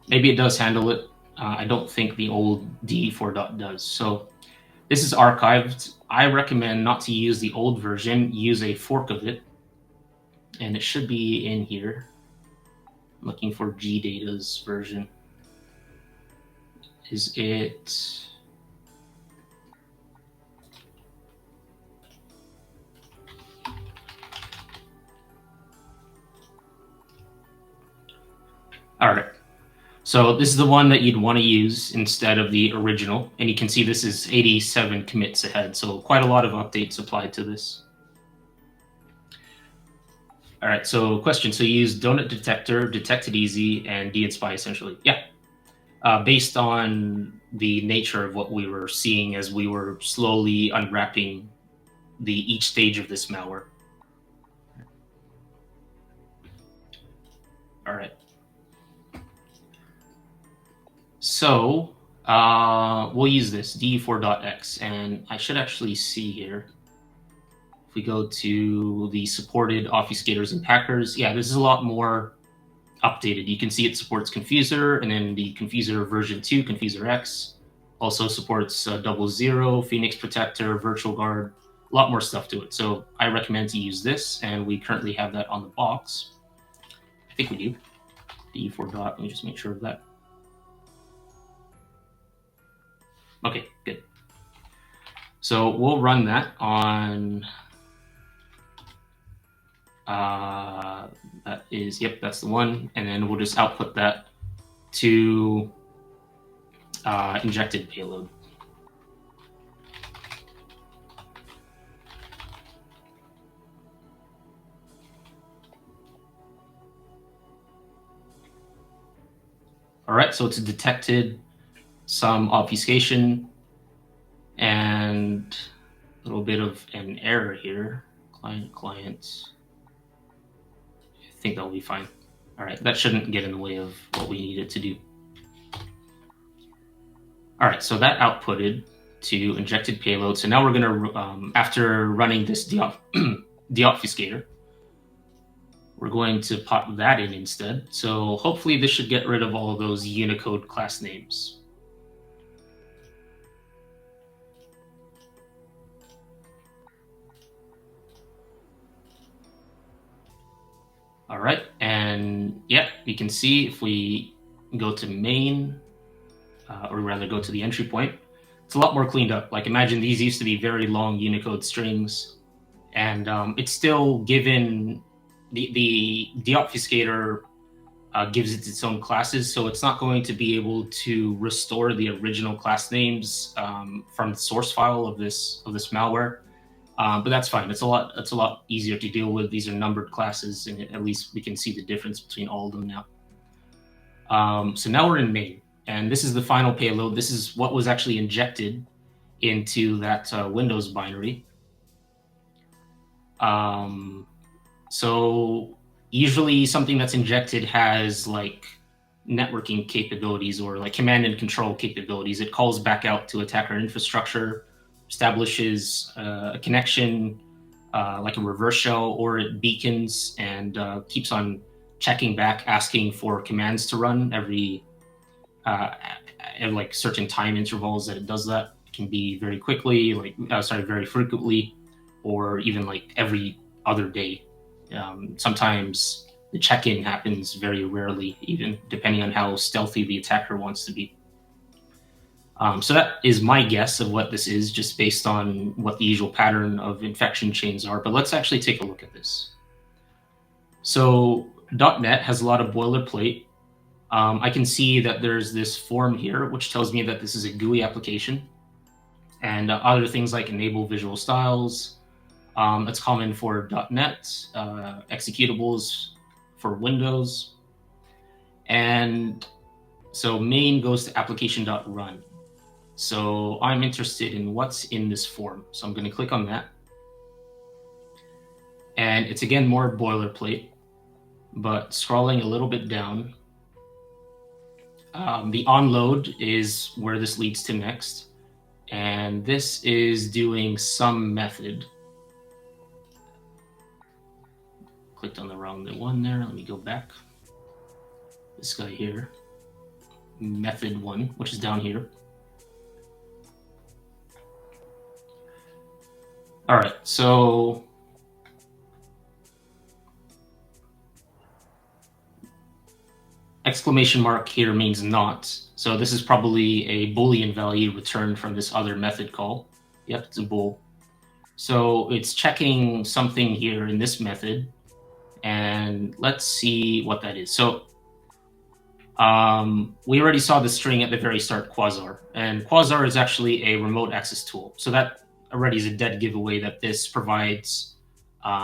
maybe it does handle it. I don't think the old DE4 dot does. So this is archived. I recommend not to use the old version. Use a fork of it, and it should be in here. I'm looking for GData's version. Is it? All right. So this is the one that you'd want to use instead of the original. And you can see this is 87 commits ahead. So quite a lot of updates applied to this. All right, so question. So you use Donut Detector, Detected Easy, and dnSpy essentially. Yeah. Based on the nature of what we were seeing as we were slowly unwrapping each stage of this malware. All right. So we'll use this de4.x, and I should actually see here we go to the supported obfuscators and packers, yeah, this is a lot more updated. You can see it supports Confuser, and then the Confuser version 2, Confuser X, also supports 00, Phoenix Protector, Virtual Guard, a lot more stuff to it. So I recommend to use this, and we currently have that on the box. I think we do. DE4 dot, let me just make sure of that. Okay, good. So we'll run that on, that is, yep, that's the one. And then we'll just output that to injected payload. All right, so it's detected some obfuscation and a little bit of an error here. Client. I think that'll be fine. All right, that shouldn't get in the way of what we need it to do. All right, so that outputted to injected payload. So now we're gonna, after running this deobfuscator, we're going to pop that in instead. So hopefully this should get rid of all of those Unicode class names. All right, and yeah, you can see if we go to main, or rather go to the entry point, it's a lot more cleaned up. Like imagine these used to be very long Unicode strings, and it's still given, the deobfuscator gives it its own classes, so it's not going to be able to restore the original class names from the source file of this malware. But that's fine. It's a lot easier to deal with. These are numbered classes, and at least we can see the difference between all of them now. So now we're in main, and this is the final payload. This is what was actually injected into that Windows binary. So usually something that's injected has like networking capabilities or like command and control capabilities. It calls back out to attacker infrastructure, establishes a connection, like a reverse shell, or it beacons and keeps on checking back, asking for commands to run every at like certain time intervals that it does that. It can be very quickly, like very frequently, or even like every other day. Sometimes the check-in happens very rarely, even depending on how stealthy the attacker wants to be. So that is my guess of what this is, just based on what the usual pattern of infection chains are. But let's actually take a look at this. So .NET has a lot of boilerplate. I can see that there's this form here, which tells me that this is a GUI application, and other things like enable visual styles. That's common for .NET, executables for Windows. And so main goes to application.run. So I'm interested in what's in this form. So I'm going to click on that. And it's again more boilerplate, but scrolling a little bit down, the onload is where this leads to next. And this is doing some method. Clicked on the wrong one there. Let me go back. This guy here, method 1, which is down here. All right, so exclamation mark here means not. So this is probably a Boolean value returned from this other method call. Yep, it's a bool. So it's checking something here in this method, and let's see what that is. So we already saw the string at the very start, Quasar, and Quasar is actually a remote access tool. So that already is a dead giveaway that this provides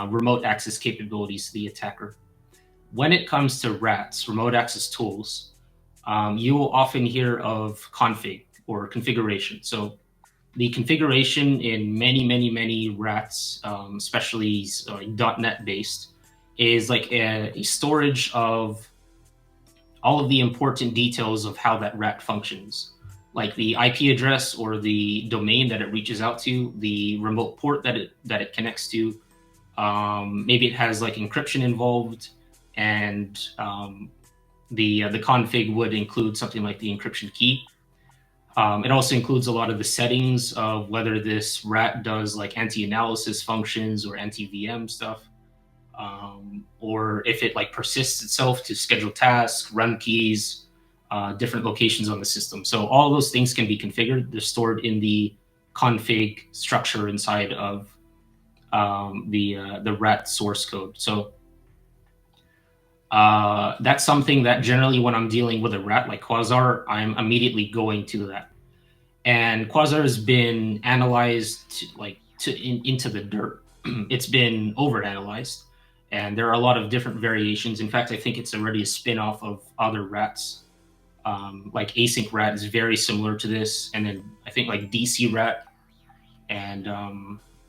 remote access capabilities to the attacker. When it comes to RATs, remote access tools, you will often hear of config or configuration. So the configuration in many RATs, especially .NET based, is like a storage of all of the important details of how that RAT functions. like the IP address or the domain that it reaches out to, the remote port that it connects to. Maybe it has like encryption involved, and the config would include something like the encryption key. It also includes a lot of the settings of whether this RAT does like anti-analysis functions or anti-VM stuff, or if it like persists itself to schedule tasks, run keys, different locations on the system. So all those things can be configured. They're stored in the config structure inside of the RAT source code. So that's something that generally when I'm dealing with a RAT like Quasar, I'm immediately going to that. And Quasar has been analyzed into the dirt. It's been overanalyzed, and there are a lot of different variations. In fact, I think it's already a spin-off of other RATs. Like async RAT is very similar to this, and then I think like DC RAT and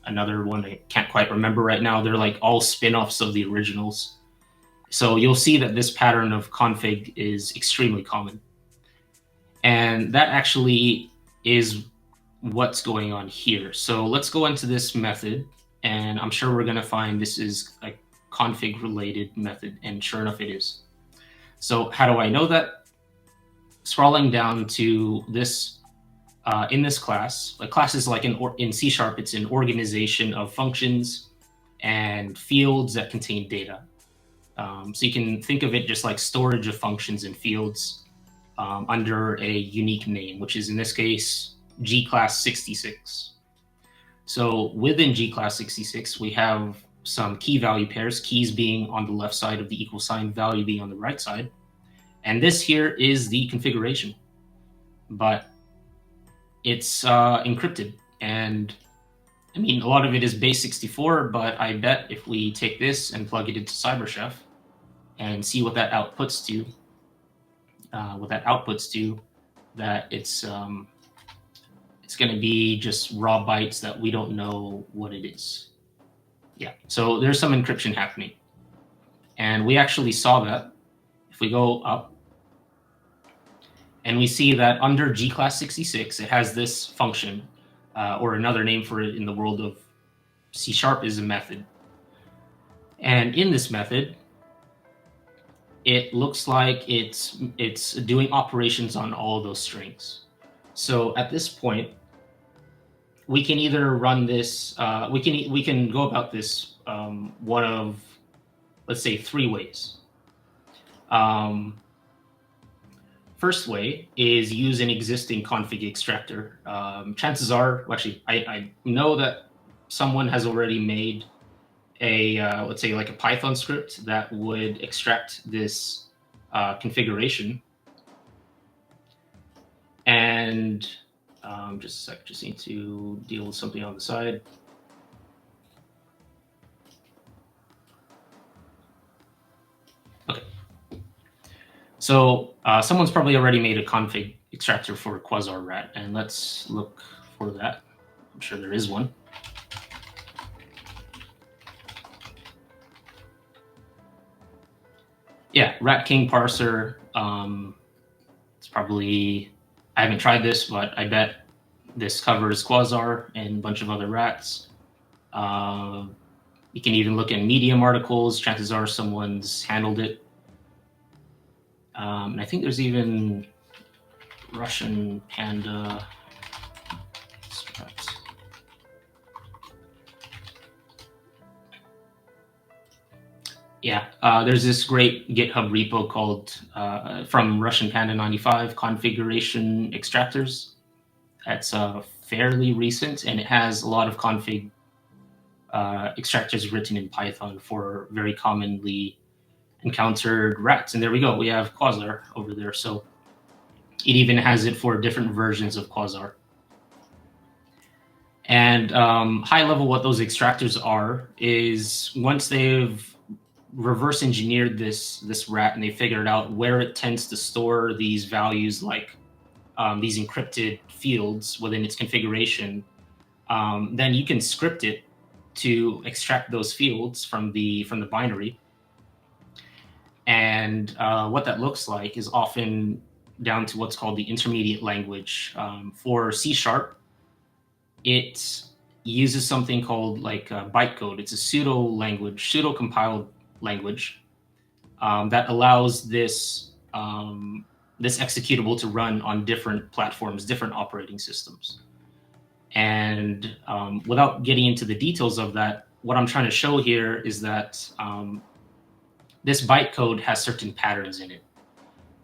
another one I can't quite remember right now. They're like all spin-offs of the originals. So you'll see that this pattern of config is extremely common. And that actually is what's going on here. So let's go into this method, and I'm sure we're going to find this is a config related method, and sure enough it is. So how do I know that? Scrolling down to this, in this class, a class is like in C#, it's an organization of functions and fields that contain data. So you can think of it just like storage of functions and fields under a unique name, which is in this case G-class 66. So within G-class 66, we have some key value pairs, keys being on the left side of the equal sign, value being on the right side. And this here is the configuration, but it's encrypted. And I mean, a lot of it is base 64, but I bet if we take this and plug it into CyberChef and see what that outputs to, that it's going to be just raw bytes that we don't know what it is. Yeah, so there's some encryption happening. And we actually saw that. If we go up, and we see that under G-class 66, it has this function, or another name for it in the world of C# is a method. And in this method, it looks like it's doing operations on all of those strings. So at this point, we can either run this, we can go about this one of, let's say, 3 ways. First way is use an existing config extractor. Chances are, well, actually, I know that someone has already made a, let's say, like a Python script that would extract this configuration. And just a sec, just need to deal with something on the side. Okay. So someone's probably already made a config extractor for Quasar RAT, and let's look for that. I'm sure there is one. Yeah, Rat King parser. It's probably, I haven't tried this, but I bet this covers Quasar and a bunch of other rats. You can even look at Medium articles. Chances are someone's handled it. And I think there's even Russian Panda. Yeah, there's this great GitHub repo called from Russian Panda 95 configuration extractors. That's fairly recent, and it has a lot of config extractors written in Python for very commonly encountered rats. And there we go. We have Quasar over there. So it even has it for different versions of Quasar. And high level, what those extractors are is once they've reverse engineered this rat and they figured out where it tends to store these values, like these encrypted fields within its configuration, then you can script it to extract those fields from the binary. And what that looks like is often down to what's called the intermediate language. For C#, it uses something called like bytecode. It's a pseudo language, pseudo compiled language that allows this this executable to run on different platforms, different operating systems. And without getting into the details of that, what I'm trying to show here is that this bytecode has certain patterns in it.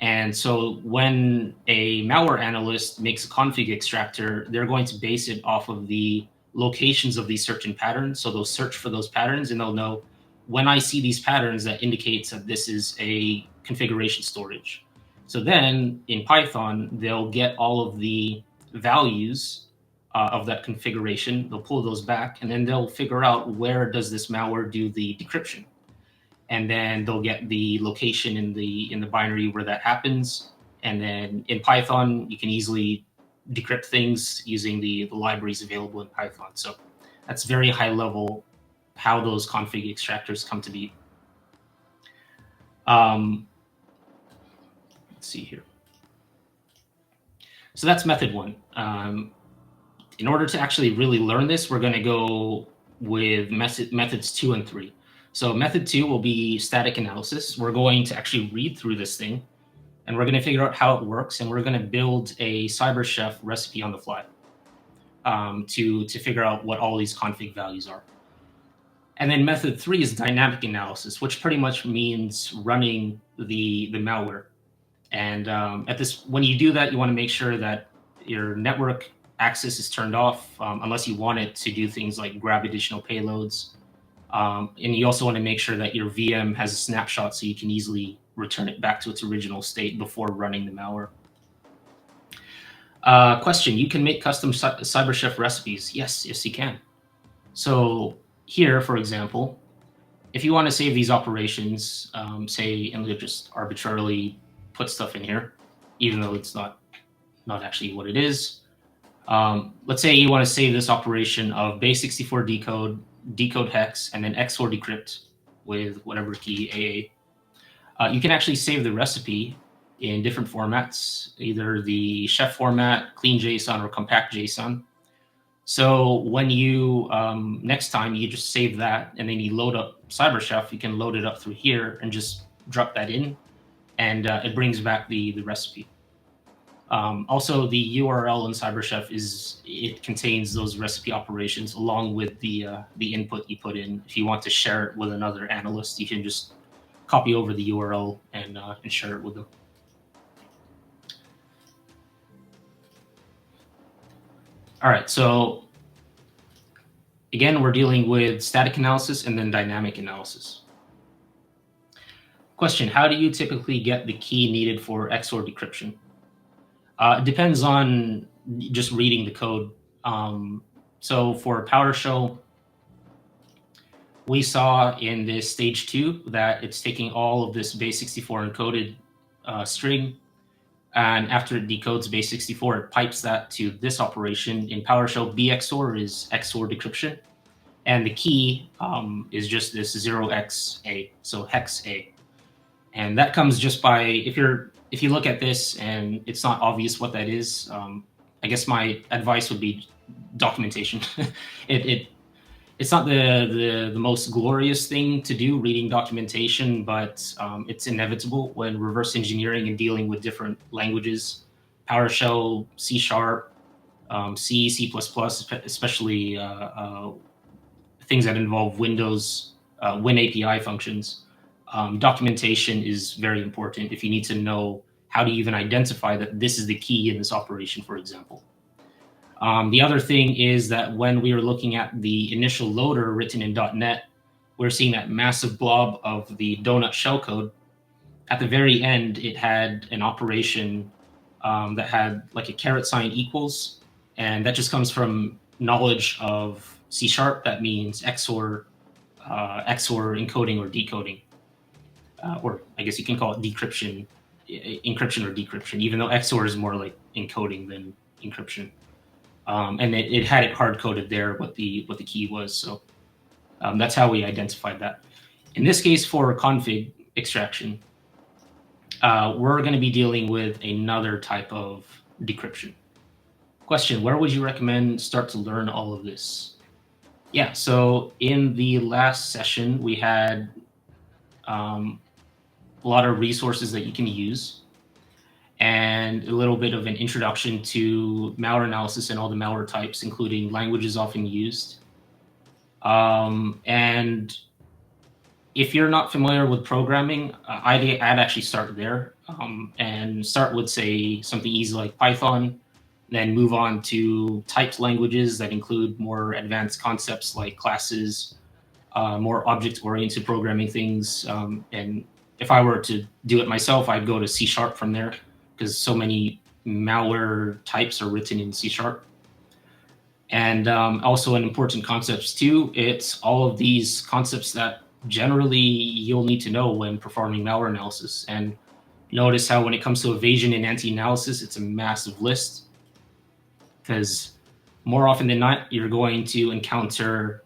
And so when a malware analyst makes a config extractor, they're going to base it off of the locations of these certain patterns. So they'll search for those patterns and they'll know, when I see these patterns, that indicates that this is a configuration storage. So then in Python, they'll get all of the values of that configuration. They'll pull those back, and then they'll figure out where does this malware do the decryption. And then they'll get the location in the binary where that happens. And then in Python, you can easily decrypt things using the libraries available in Python. So that's very high level how those config extractors come to be. Let's see here. So that's method one. In order to actually really learn this, we're going to go with methods 2 and 3. So method 2 will be static analysis. We're going to actually read through this thing, and we're going to figure out how it works, and we're going to build a CyberChef recipe on the fly to figure out what all these config values are. And then method 3 is dynamic analysis, which pretty much means running the malware. And when you do that, you want to make sure that your network access is turned off, unless you want it to do things like grab additional payloads. And you also want to make sure that your VM has a snapshot so you can easily return it back to its original state before running the malware. Question, you can make custom CyberChef recipes. Yes, you can. So here, for example, if you want to save these operations, say, and we'll just arbitrarily put stuff in here, even though it's not actually what it is. Let's say you want to save this operation of base64 decode hex, and then XOR decrypt with whatever key AA. You can actually save the recipe in different formats, either the chef format, clean JSON, or compact JSON. So when you, next time you just save that and then you load up CyberChef, you can load it up through here and just drop that in, and it brings back the recipe. Also, the URL in CyberChef it contains those recipe operations along with the input you put in. If you want to share it with another analyst, you can just copy over the URL and share it with them. All right, so again, we're dealing with static analysis and then dynamic analysis. Question, how do you typically get the key needed for XOR decryption? It depends on just reading the code. So for PowerShell, we saw in this stage 2 that it's taking all of this base64 encoded string, and after it decodes base64, it pipes that to this operation. In PowerShell, bxor is XOR decryption, and the key is just this 0xa, so hex A. And that comes just by, if you look at this and it's not obvious what that is, I guess my advice would be documentation. It's not the most glorious thing to do, reading documentation, but it's inevitable when reverse engineering and dealing with different languages, PowerShell, C#, C, C++, especially things that involve Windows, Win API functions. Documentation is very important if you need to know how to even identify that this is the key in this operation, for example. The other thing is that when we were looking at the initial loader written in .NET, we're seeing that massive blob of the donut shellcode. At the very end, it had an operation that had like a caret sign equals, and that just comes from knowledge of C#. That means XOR encoding or decoding. Or I guess you can call it decryption, encryption or decryption, even though XOR is more like encoding than encryption. And it had it hard-coded there what the key was. So that's how we identified that. In this case, for config extraction, we're going to be dealing with another type of decryption. Question, where would you recommend start to learn all of this? Yeah, so in the last session, we had a lot of resources that you can use and a little bit of an introduction to malware analysis and all the malware types, including languages often used. And if you're not familiar with programming, I'd actually start there and start with, say, something easy like Python, then move on to typed languages that include more advanced concepts like classes, more object-oriented programming things. And if I were to do it myself, I'd go to C# from there, because so many malware types are written in C#. And also an important concepts too, it's all of these concepts that generally you'll need to know when performing malware analysis. And notice how when it comes to evasion and anti-analysis, it's a massive list, because more often than not, you're going to encounter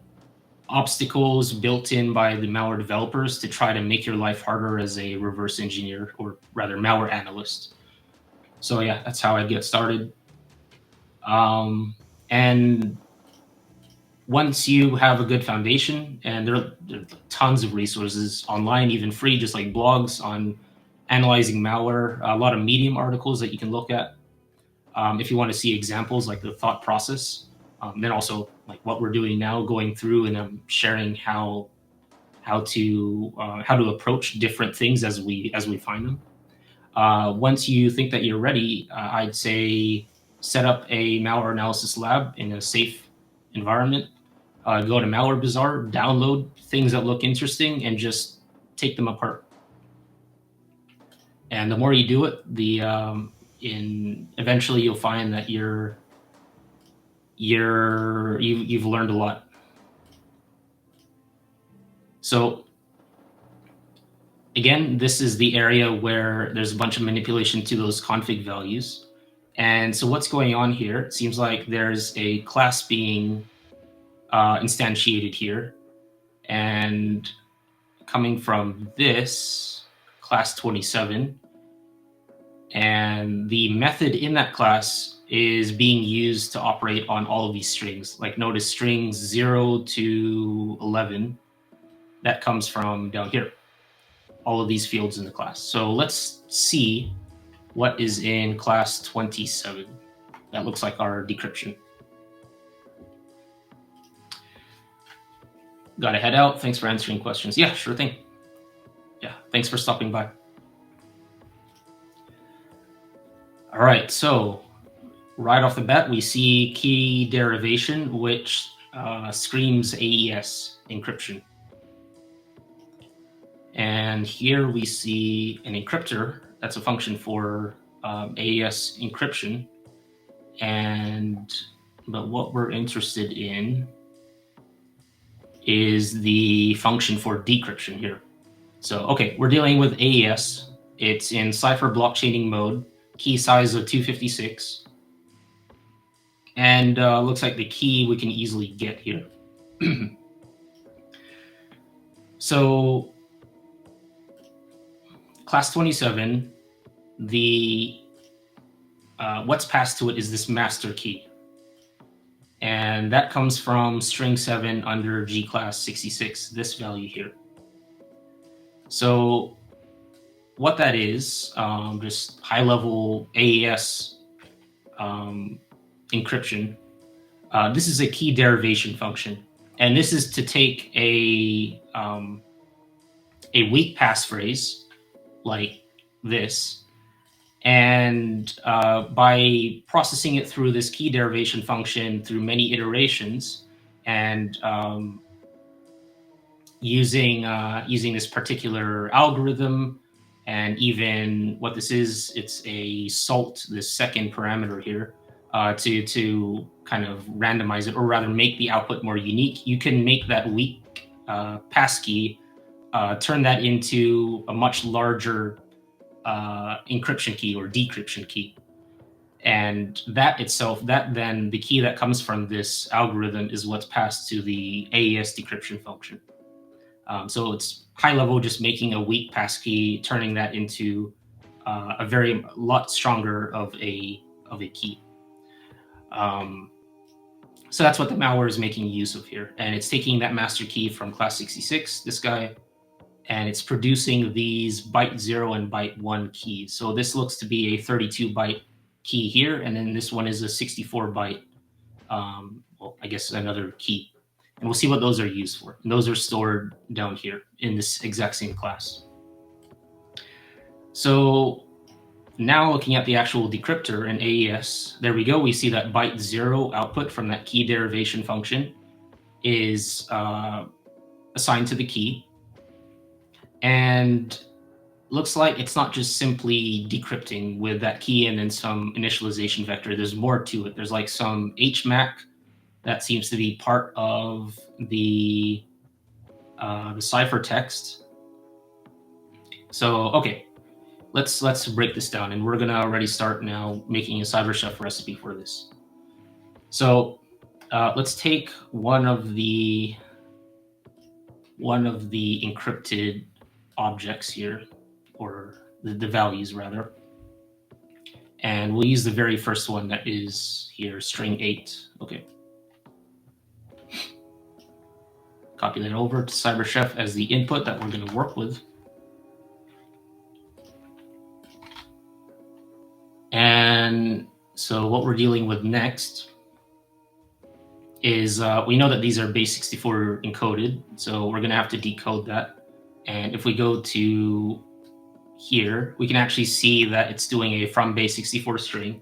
obstacles built in by the malware developers to try to make your life harder as a reverse engineer, or rather malware analyst. So yeah, that's how I get started. And once you have a good foundation, and there are tons of resources online, even free, just like blogs on analyzing malware, a lot of Medium articles that you can look at. If you want to see examples like the thought process, then also like what we're doing now, going through and sharing how to approach different things as we find them. Once you think that you're ready, I'd say set up a malware analysis lab in a safe environment. Go to MalwareBazaar, download things that look interesting, and just take them apart. And the more you do it, eventually you'll find that you've learned a lot. So again, this is the area where there's a bunch of manipulation to those config values. And so what's going on here? It seems like there's a class being instantiated here, and coming from this class 27, and the method in that class is being used to operate on all of these strings. Like notice strings 0 to 11, that comes from down here, all of these fields in the class. So let's see what is in class 27. That looks like our decryption. Got to head out. Thanks for answering questions. Yeah, sure thing. Yeah, thanks for stopping by. All right, so right off the bat, we see key derivation, which screams AES encryption. And here we see an encryptor. That's a function for AES encryption. But what we're interested in is the function for decryption here. So, okay, we're dealing with AES. It's in cipher blockchaining mode, key size of 256. And looks like the key we can easily get here. So, class 27, what's passed to it is this master key. And that comes from string 7 under G class 66, this value here. So what that is, just high-level AES encryption. This is a key derivation function, and this is to take a weak passphrase like this, and by processing it through this key derivation function through many iterations, and using this particular algorithm, and even what this is, it's a salt, this second parameter here, to kind of randomize it, or rather make the output more unique. You can make that weak passkey, turn that into a much larger encryption key or decryption key. And that itself, then the key that comes from this algorithm is what's passed to the AES decryption function. So it's high level, just making a weak passkey, turning that into a lot stronger of a key. So that's what the malware is making use of here. And it's taking that master key from class 66, this guy, and it's producing these byte 0 and byte 1 keys. So this looks to be a 32 byte key here, and then this one is a 64 byte, well, I guess another key. And we'll see what those are used for. And those are stored down here in this exact same class. So now looking at the actual decryptor in AES, there we go. We see that byte 0 output from that key derivation function is assigned to the key. And looks like it's not just simply decrypting with that key and then some initialization vector. There's more to it. There's like some HMAC that seems to be part of the ciphertext. So, okay, let's break this down, and we're gonna already start now making a CyberChef recipe for this. So let's take one of the encrypted objects here, or the values rather, and we'll use the very first one that is here, string 8. Okay. Copy that over to CyberChef as the input that we're going to work with. And so what we're dealing with next is we know that these are base 64 encoded, so we're going to have to decode that. And if we go to here, we can actually see that it's doing a from base 64 string.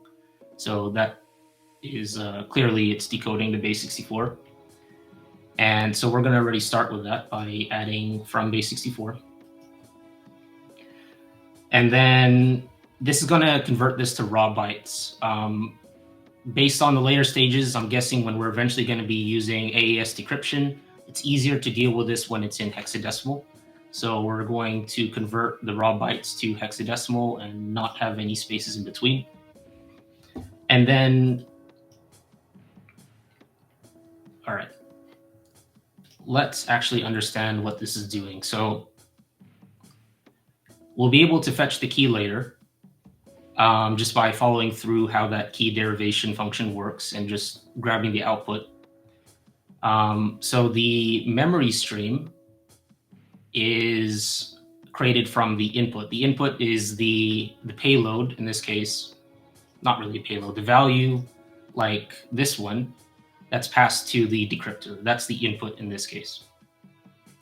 So that is clearly it's decoding the base 64. And so we're going to already start with that by adding from base 64. And then this is going to convert this to raw bytes. Based on the later stages, I'm guessing when we're eventually going to be using AES decryption, it's easier to deal with this when it's in hexadecimal. So we're going to convert the raw bytes to hexadecimal and not have any spaces in between. And then, all right, let's actually understand what this is doing. So we'll be able to fetch the key later just by following through how that key derivation function works and just grabbing the output. So the memory stream is created from the input. The input is the payload, in this case, not really a payload, the value like this one that's passed to the decryptor. That's the input in this case.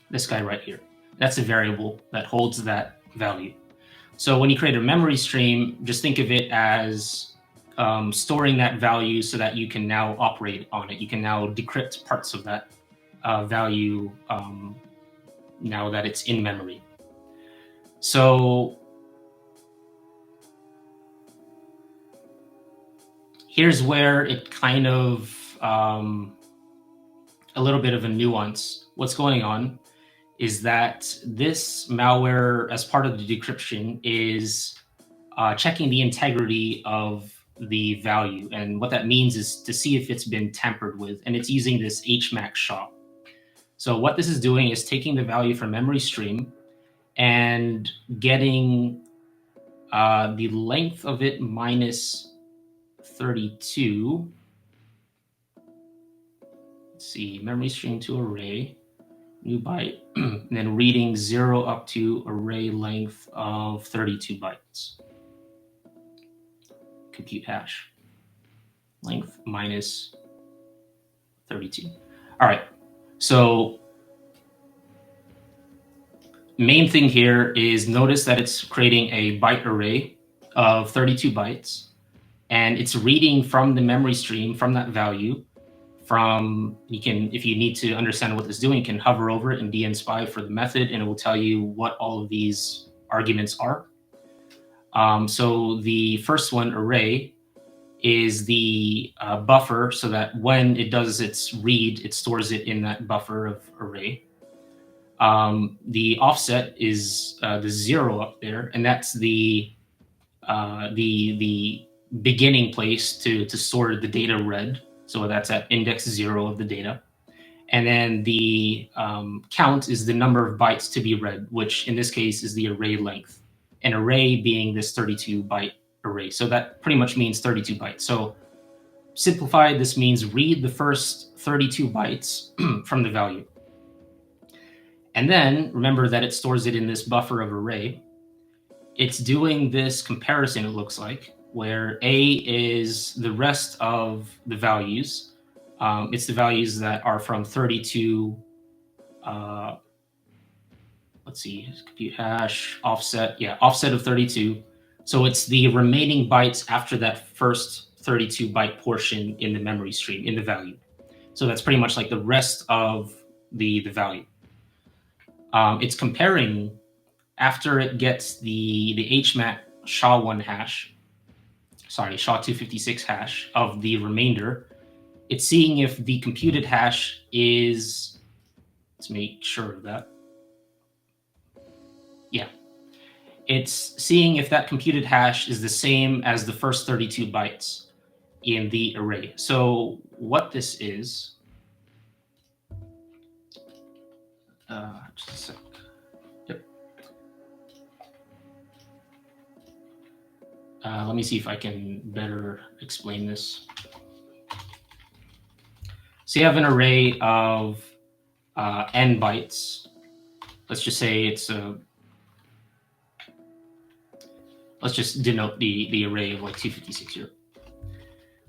This guy right here. That's a variable that holds that value. So when you create a memory stream, just think of it as storing that value so that you can now operate on it. You can now decrypt parts of that value now that it's in memory. So here's where it kind of a little bit of a nuance. What's going on is that this malware, as part of the decryption, is checking the integrity of the value. And what that means is to see if it's been tampered with. And it's using this HMAC SHA. So what this is doing is taking the value from memory stream and getting the length of it minus 32. Let's see, memory stream to array, new byte, and then reading 0 up to array length of 32 bytes. Compute hash. Length minus 32. All right, so main thing here is notice that it's creating a byte array of 32 bytes, and it's reading from the memory stream, from that value, you can, if you need to understand what it's doing, you can hover over it in dnSpy for the method, and it will tell you what all of these arguments are. So the first one, array, is the buffer, so that when it does its read, it stores it in that buffer of array. The offset is the 0 up there, and that's the beginning place to store the data read. So that's at index 0 of the data. And then the count is the number of bytes to be read, which in this case is the array length. an array being this 32-byte array. So that pretty much means 32 bytes. So simplified, this means read the first 32 bytes from the value. And then remember that it stores it in this buffer of array. It's doing this comparison, it looks like, where A is the rest of the values. It's the values that are from 32, let's see, compute hash, offset, yeah, offset of 32. So it's the remaining bytes after that first 32-byte portion in the memory stream, in the value. So that's pretty much like the rest of the value. It's comparing after it gets the HMAC SHA-1 hash, sorry, SHA-256 hash of the remainder. It's seeing if the computed hash is, let's make sure of that. Yeah. It's seeing if that computed hash is the same as the first 32 bytes in the array. So what this is, just a sec. Yep. Let me see if I can better explain this. So you have an array of n bytes. Let's just say it's a, let's just denote the array of like 256 here.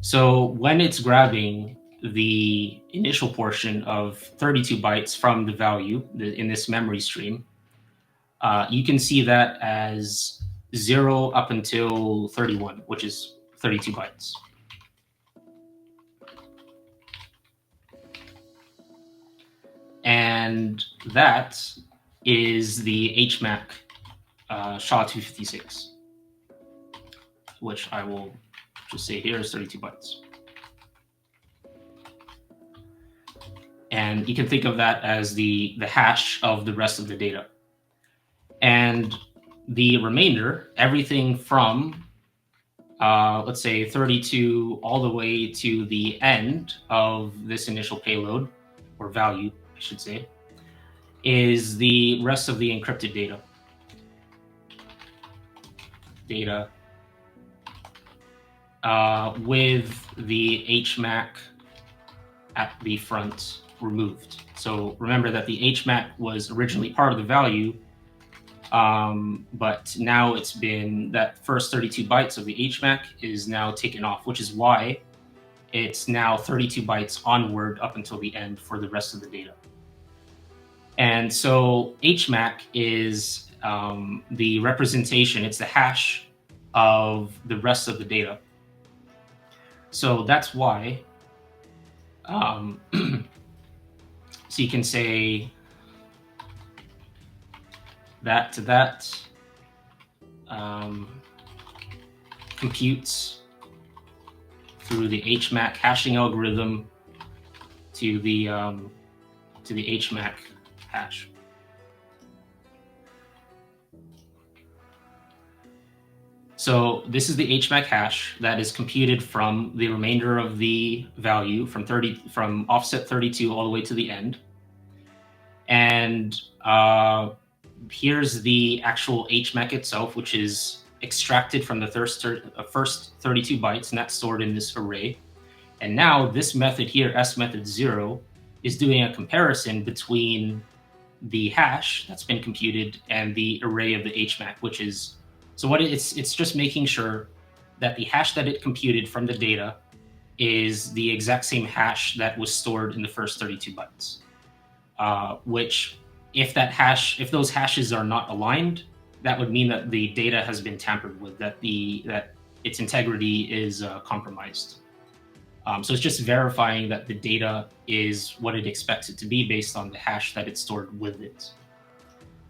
So when it's grabbing the initial portion of 32 bytes from the value in this memory stream, you can see that as 0 up until 31, which is 32 bytes. And that is the HMAC SHA-256, which I will just say here is 32 bytes. And you can think of that as the hash of the rest of the data. And the remainder, everything from, let's say, 32 all the way to the end of this initial payload, or value, I should say, is the rest of the encrypted data. With the HMAC at the front removed. So remember that the HMAC was originally part of the value, but now it's been, that first 32 bytes of the HMAC is now taken off, which is why it's now 32 bytes onward up until the end for the rest of the data. And so HMAC is the representation, it's the hash of the rest of the data. So that's why, so you can say that to that computes through the HMAC hashing algorithm to the HMAC hash. So this is the HMAC hash that is computed from the remainder of the value from offset 32 all the way to the end. And here's the actual HMAC itself, which is extracted from the first 32 bytes, and that's stored in this array. And now this method here, smethod0, is doing a comparison between the hash that's been computed and the array of the HMAC, which is, so what it's just making sure that the hash that it computed from the data is the exact same hash that was stored in the first 32 bytes. Which, if those hashes are not aligned, that would mean that the data has been tampered with, that its integrity is compromised. So it's just verifying that the data is what it expects it to be based on the hash that it's stored with it.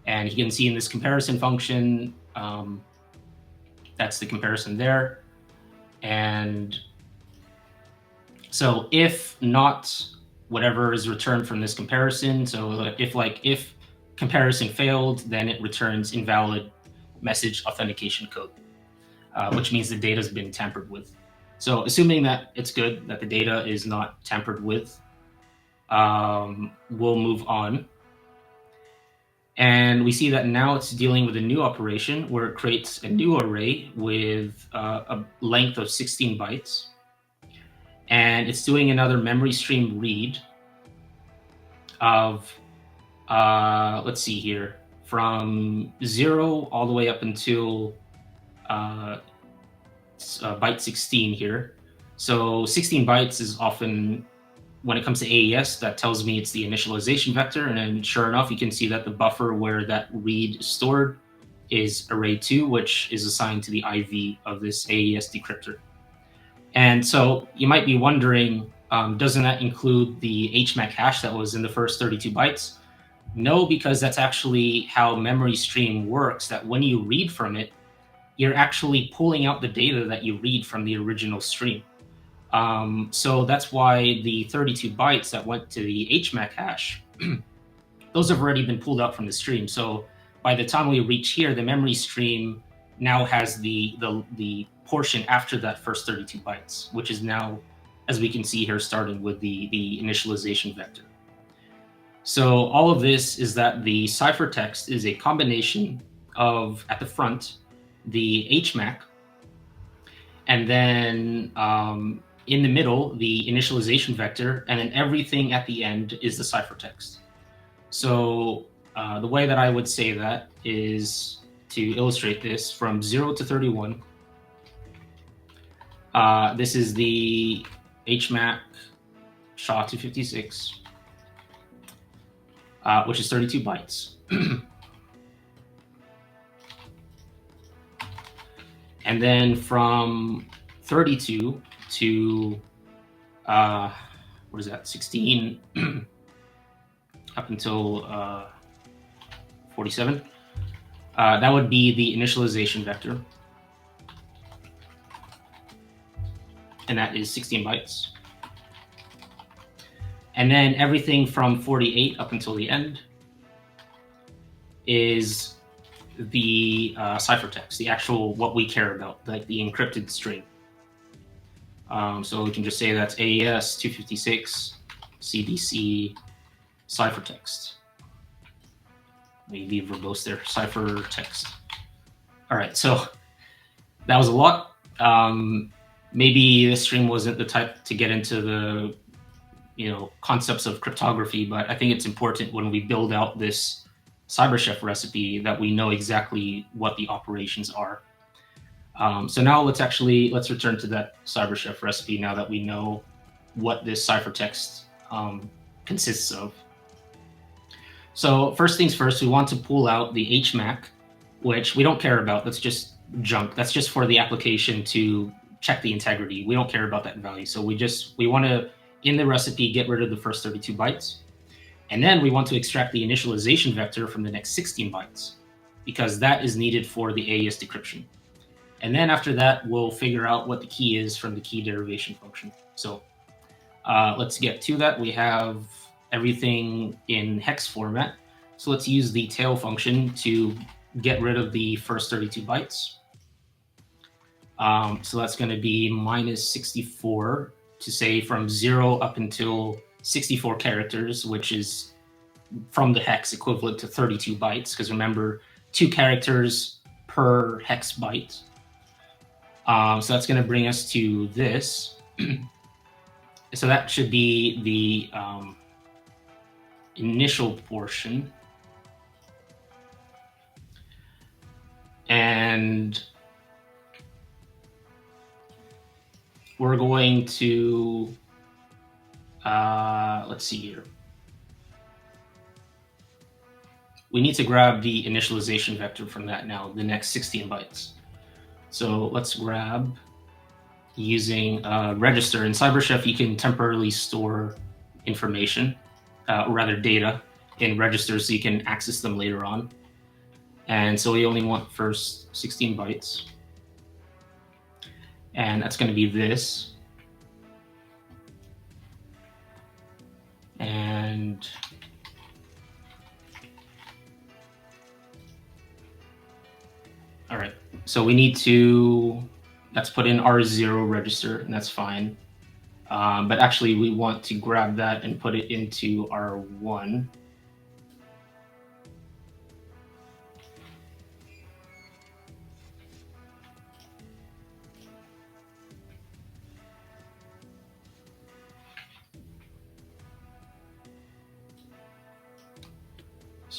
And you can see in this comparison function, that's the comparison there. And so if not whatever is returned from this comparison, so if comparison failed, then it returns invalid message authentication code, which means the data has been tampered with. So assuming that it's good, that the data is not tampered with, we'll move on. And we see that now it's dealing with a new operation where it creates a new array with a length of 16 bytes. And it's doing another memory stream read of, let's see here, from 0 all the way up until byte 16 here. So 16 bytes is often, when it comes to AES, that tells me it's the initialization vector. And then sure enough, you can see that the buffer where that read is stored is array 2, which is assigned to the IV of this AES decryptor. And so you might be wondering, doesn't that include the HMAC hash that was in the first 32 bytes? No, because that's actually how memory stream works, that when you read from it, you're actually pulling out the data that you read from the original stream. So that's why the 32 bytes that went to the HMAC hash, those have already been pulled out from the stream. So by the time we reach here, the memory stream now has the portion after that first 32 bytes, which is now, as we can see here, starting with the initialization vector. So all of this is that the ciphertext is a combination of, at the front, the HMAC, and then in the middle, the initialization vector, and then everything at the end is the ciphertext. So the way that I would say that is to illustrate this from 0 to 31. This is the HMAC SHA-256, which is 32 bytes. And then from 32 to, what is that, 16, up until 47, that would be the initialization vector. And that is 16 bytes. And then everything from 48 up until the end is the ciphertext, the actual, what we care about, like the encrypted string. So we can just say that's AES-256 CBC ciphertext. Maybe verbose there, ciphertext. All right, so that was a lot. Maybe this stream wasn't the type to get into the concepts of cryptography, but I think it's important when we build out this CyberChef recipe that we know exactly what the operations are. So now let's return to that CyberChef recipe now that we know what this ciphertext consists of. So first things first, we want to pull out the HMAC, which we don't care about. That's just junk. That's just for the application to check the integrity. We don't care about that value. So we want to, in the recipe, get rid of the first 32 bytes. And then we want to extract the initialization vector from the next 16 bytes, because that is needed for the AES decryption. And then after that, we'll figure out what the key is from the key derivation function. So let's get to that. We have everything in hex format. So let's use the tail function to get rid of the first 32 bytes. So that's going to be minus 64 to say from 0 up until 64 characters, which is from the hex equivalent to 32 bytes, because remember, 2 characters per hex byte. So that's going to bring us to this. So that should be the initial portion. And we're going to, let's see here. We need to grab the initialization vector from that now, the next 16 bytes. So let's grab, using register. In CyberChef, you can temporarily store information, or rather data, in registers so you can access them later on. And so we only want first 16 bytes. And that's going to be this. And all right, so we need to, let's put in R0 register, and that's fine. But actually, we want to grab that and put it into R1.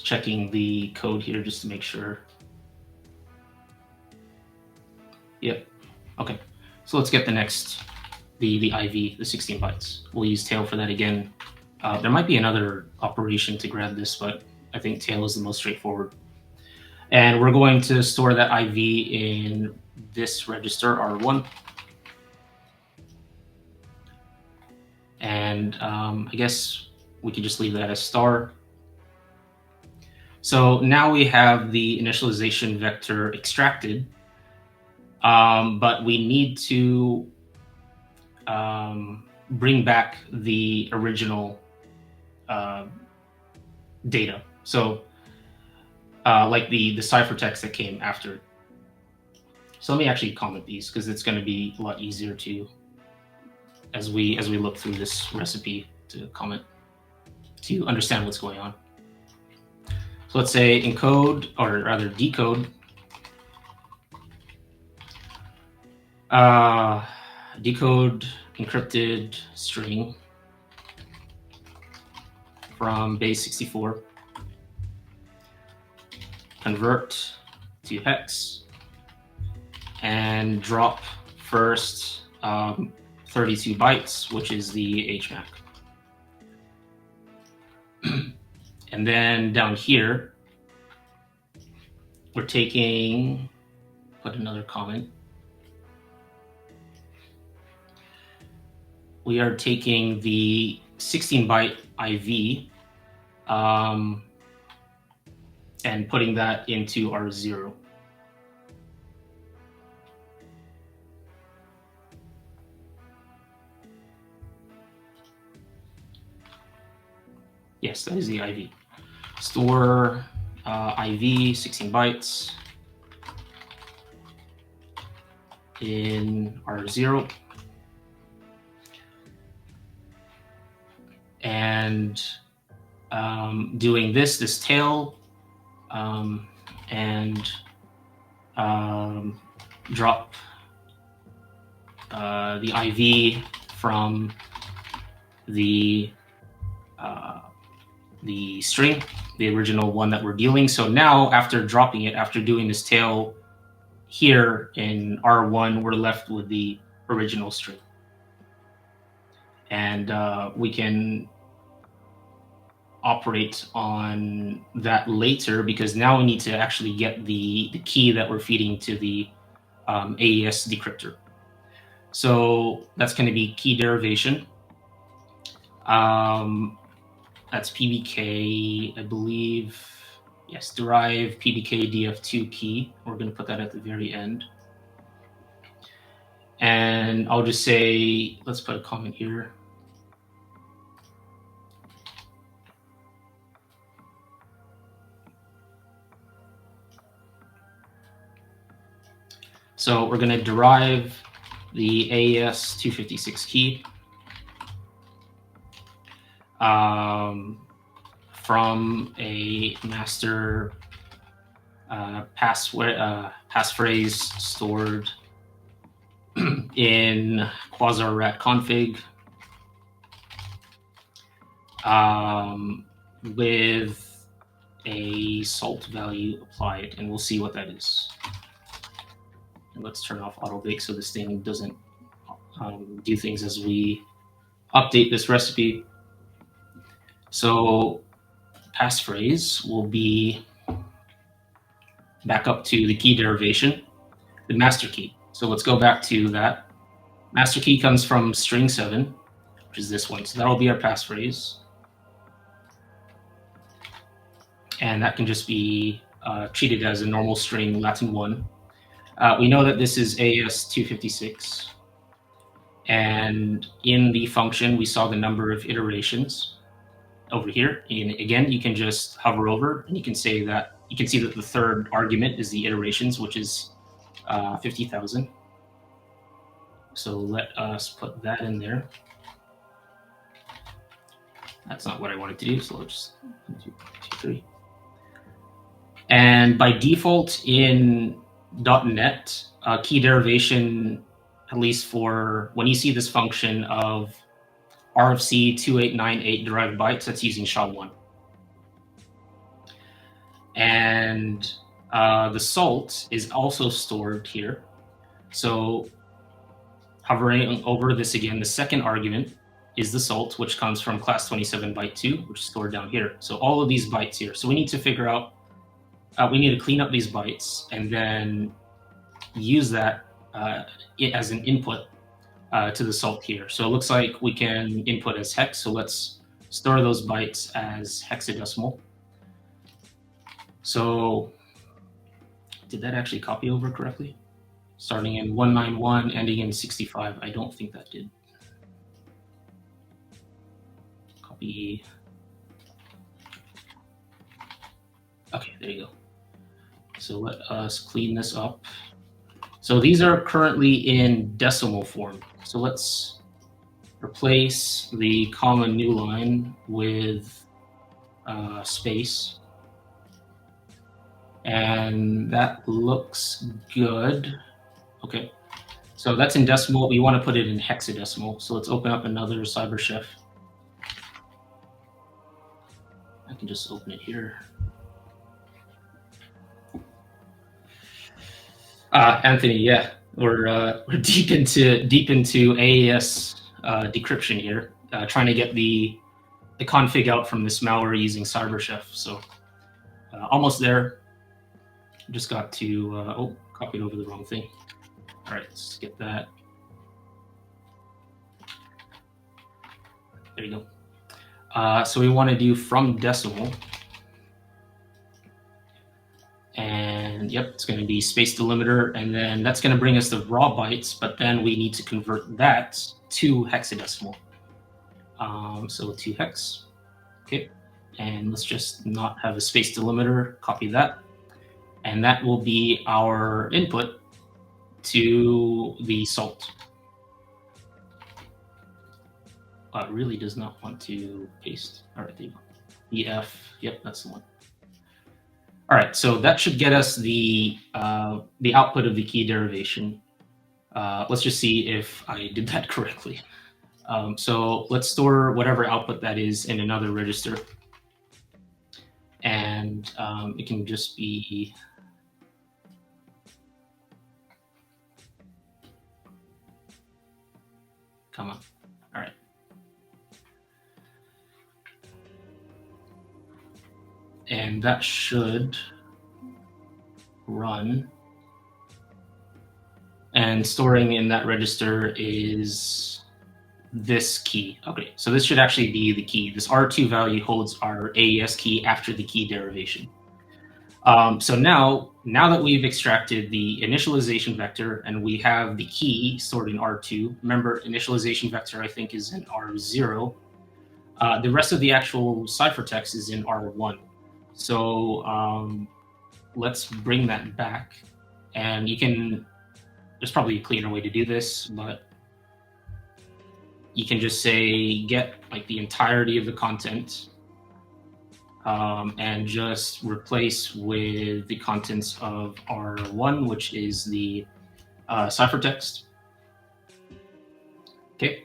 just checking the code here just to make sure. Yep. Okay. So let's get the next, the IV, the 16 bytes. We'll use tail for that again. There might be another operation to grab this, but I think tail is the most straightforward. And we're going to store that IV in this register, R1. And I guess we could just leave that as star. So now we have the initialization vector extracted, but we need to bring back the original data. So like the ciphertext that came after. So let me actually comment these because it's going to be a lot easier to, as we look through this recipe, to comment, to understand what's going on. So let's say encode, or rather decode, decode encrypted string from base 64, convert to hex, and drop first 32 bytes, which is the HMAC. And then down here, we're taking, put another comment. We are taking the 16-byte IV and putting that into R0. Yes, that is the IV. Store IV 16 bytes in R0. And doing this tail, and drop the IV from the string, the original one that we're dealing. So now after dropping it, after doing this tail here in R1, we're left with the original string. And we can operate on that later because now we need to actually get the key that we're feeding to the AES decryptor. So that's going to be key derivation. That's PBK, I believe. Yes, derive PBK df2 key. We're going to put that at the very end. And I'll just say, let's put a comment here. So we're going to derive the AES-256 key from a master passphrase stored in Quasar RAT config with a salt value applied, and we'll see what that is. And let's turn off autobake so this thing doesn't do things as we update this recipe. So passphrase will be back up to the key derivation, the master key. So let's go back to that. Master key comes from string 7, which is this one. So that'll be our passphrase. And that can just be treated as a normal string Latin 1. We know that this is AES-256. And in the function, we saw the number of iterations over here. And again, you can just hover over and you can say that, you can see that the third argument is the iterations, which is 50,000. So let us put that in there. That's not what I wanted to do, so let's just 1, 2, 3. And by default in .NET, key derivation, at least for when you see this function of RFC 2898 derived bytes, that's using SHA-1. And the salt is also stored here. So hovering over this again, the second argument is the salt, which comes from class 27 byte 2, which is stored down here. So all of these bytes here. So we need to figure out, we need to clean up these bytes and then use that as an input to the salt here. So it looks like we can input as hex. So let's store those bytes as hexadecimal. So did that actually copy over correctly? Starting in 191, ending in 65. I don't think that did. Copy. Okay, there you go. So let us clean this up. So these are currently in decimal form. So let's replace the comma new line with space. And that looks good. Okay, so that's in decimal. We want to put it in hexadecimal. So let's open up another CyberChef. I can just open it here. Anthony, yeah, we're deep into AES decryption here, trying to get the config out from this malware using CyberChef. So almost there. Just got to oh, copied over the wrong thing. All right, let's get that. There you go. So we want to do from decimal. And yep, it's going to be space delimiter, and then that's going to bring us the raw bytes, but then we need to convert that to hexadecimal. So 2 hex, okay. And let's just not have a space delimiter, copy that. And that will be our input to the salt. It really does not want to paste. All right, there you go. EF, yep, that's the one. All right, so that should get us the output of the key derivation. Let's just see if I did that correctly. So let's store whatever output that is in another register. And it can just be, come on, all right. And that should run. And storing in that register is this key. Okay, so this should actually be the key. This R2 value holds our AES key after the key derivation. So now that we've extracted the initialization vector and we have the key stored in R2, remember initialization vector I think is in R0, the rest of the actual ciphertext is in R1. So let's bring that back, and you can, there's probably a cleaner way to do this, but you can just say get like the entirety of the content and just replace with the contents of R1, which is the ciphertext. Okay,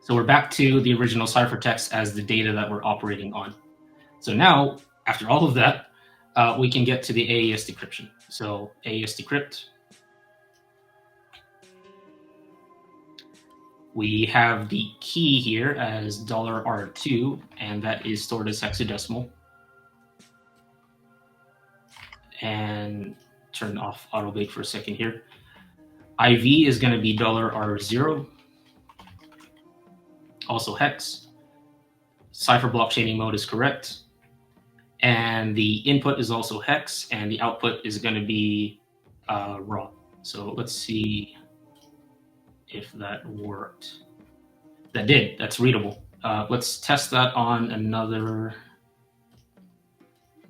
so we're back to the original ciphertext as the data that we're operating on. So now, after all of that, we can get to the AES decryption. So AES decrypt. We have the key here as $R2, and that is stored as hexadecimal. And turn off autobake for a second here. IV is going to be $R0, also hex. Cipher blockchaining mode is correct. And the input is also hex, and the output is going to be raw. So let's see if that worked. That did. That's readable. Let's test that on another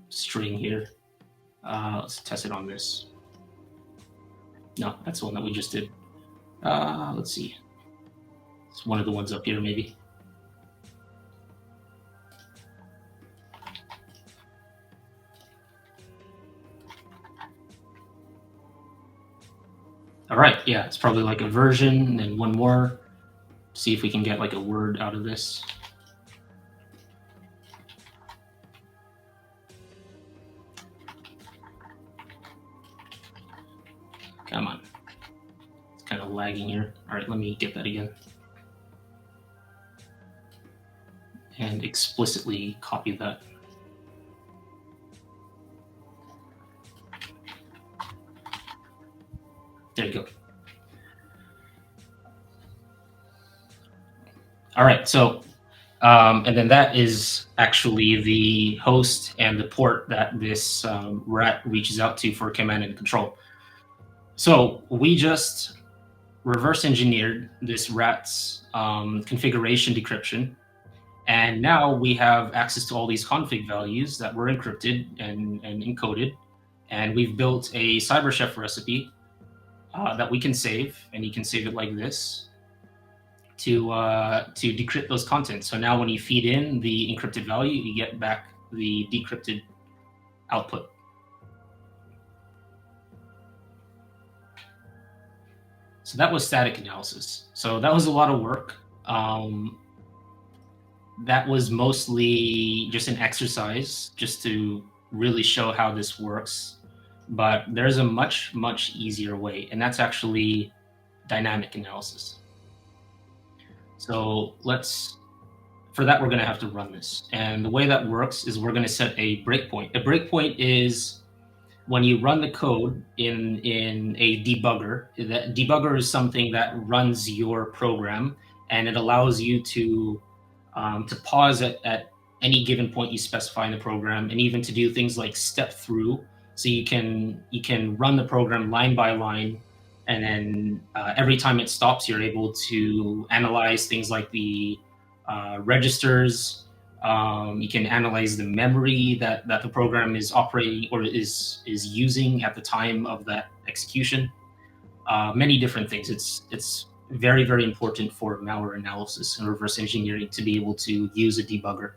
string here. Let's test it on this. No, that's the one that we just did. Let's see. It's one of the ones up here, maybe. All right, yeah, it's probably like a version and one more. See if we can get like a word out of this. Come on. It's kind of lagging here. All right, let me get that again. And explicitly copy that. There you go. All right, so, and then that is actually the host and the port that this RAT reaches out to for command and control. So we just reverse engineered this RAT's configuration decryption. And now we have access to all these config values that were encrypted and encoded. And we've built a CyberChef recipe that we can save, and you can save it like this to decrypt those contents. So now when you feed in the encrypted value, you get back the decrypted output. So that was static analysis. So that was a lot of work. That was mostly just an exercise just to really show how this works. But there's a much, much easier way, and that's actually dynamic analysis. So for that, we're going to have to run this. And the way that works is we're going to set a breakpoint. A breakpoint is when you run the code in a debugger. That debugger is something that runs your program, and it allows you to pause at any given point you specify in the program, and even to do things like step through. So you can run the program line by line, and then every time it stops, you're able to analyze things like the registers. You can analyze the memory that the program is operating or is using at the time of that execution. Many different things. It's very, very important for malware analysis and reverse engineering to be able to use a debugger.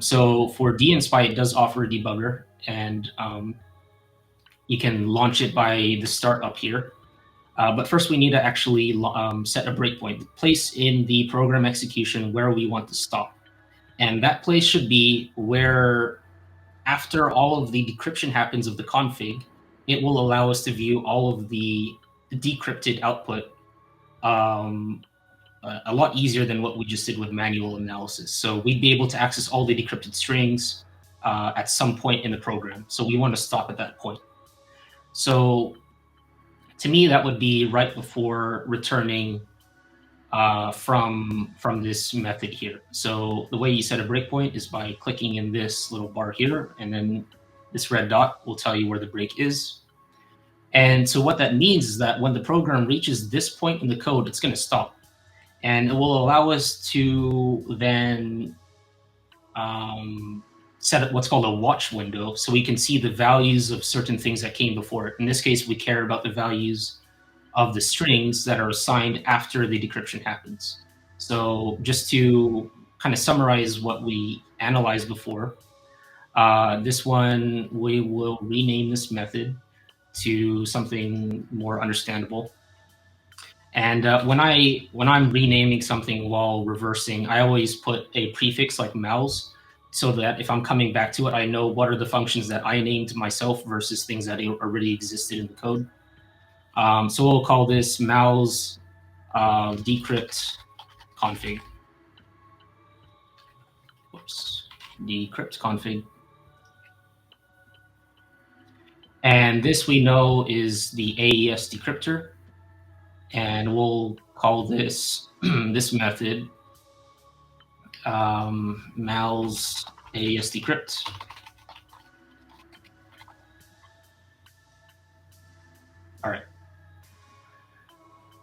So for dnSpy, it does offer a debugger, and you can launch it by the start up here. But first, we need to actually set a breakpoint, the place in the program execution where we want to stop. And that place should be where, after all of the decryption happens of the config, it will allow us to view all of the decrypted output a lot easier than what we just did with manual analysis. So we'd be able to access all the decrypted strings at some point in the program. So we want to stop at that point. So to me, that would be right before returning from this method here. So the way you set a breakpoint is by clicking in this little bar here, and then this red dot will tell you where the break is. And so what that means is that when the program reaches this point in the code, it's going to stop. And it will allow us to then set up what's called a watch window, so we can see the values of certain things that came before it. In this case, we care about the values of the strings that are assigned after the decryption happens. So just to kind of summarize what we analyzed before, this one, we will rename this method to something more understandable. And when I'm renaming something while reversing, I always put a prefix like mals, so that if I'm coming back to it, I know what are the functions that I named myself versus things that already existed in the code. So we'll call this mals decrypt config. Whoops, decrypt config. And this we know is the AES decryptor. And we'll call this this method mals AES decrypt. All right.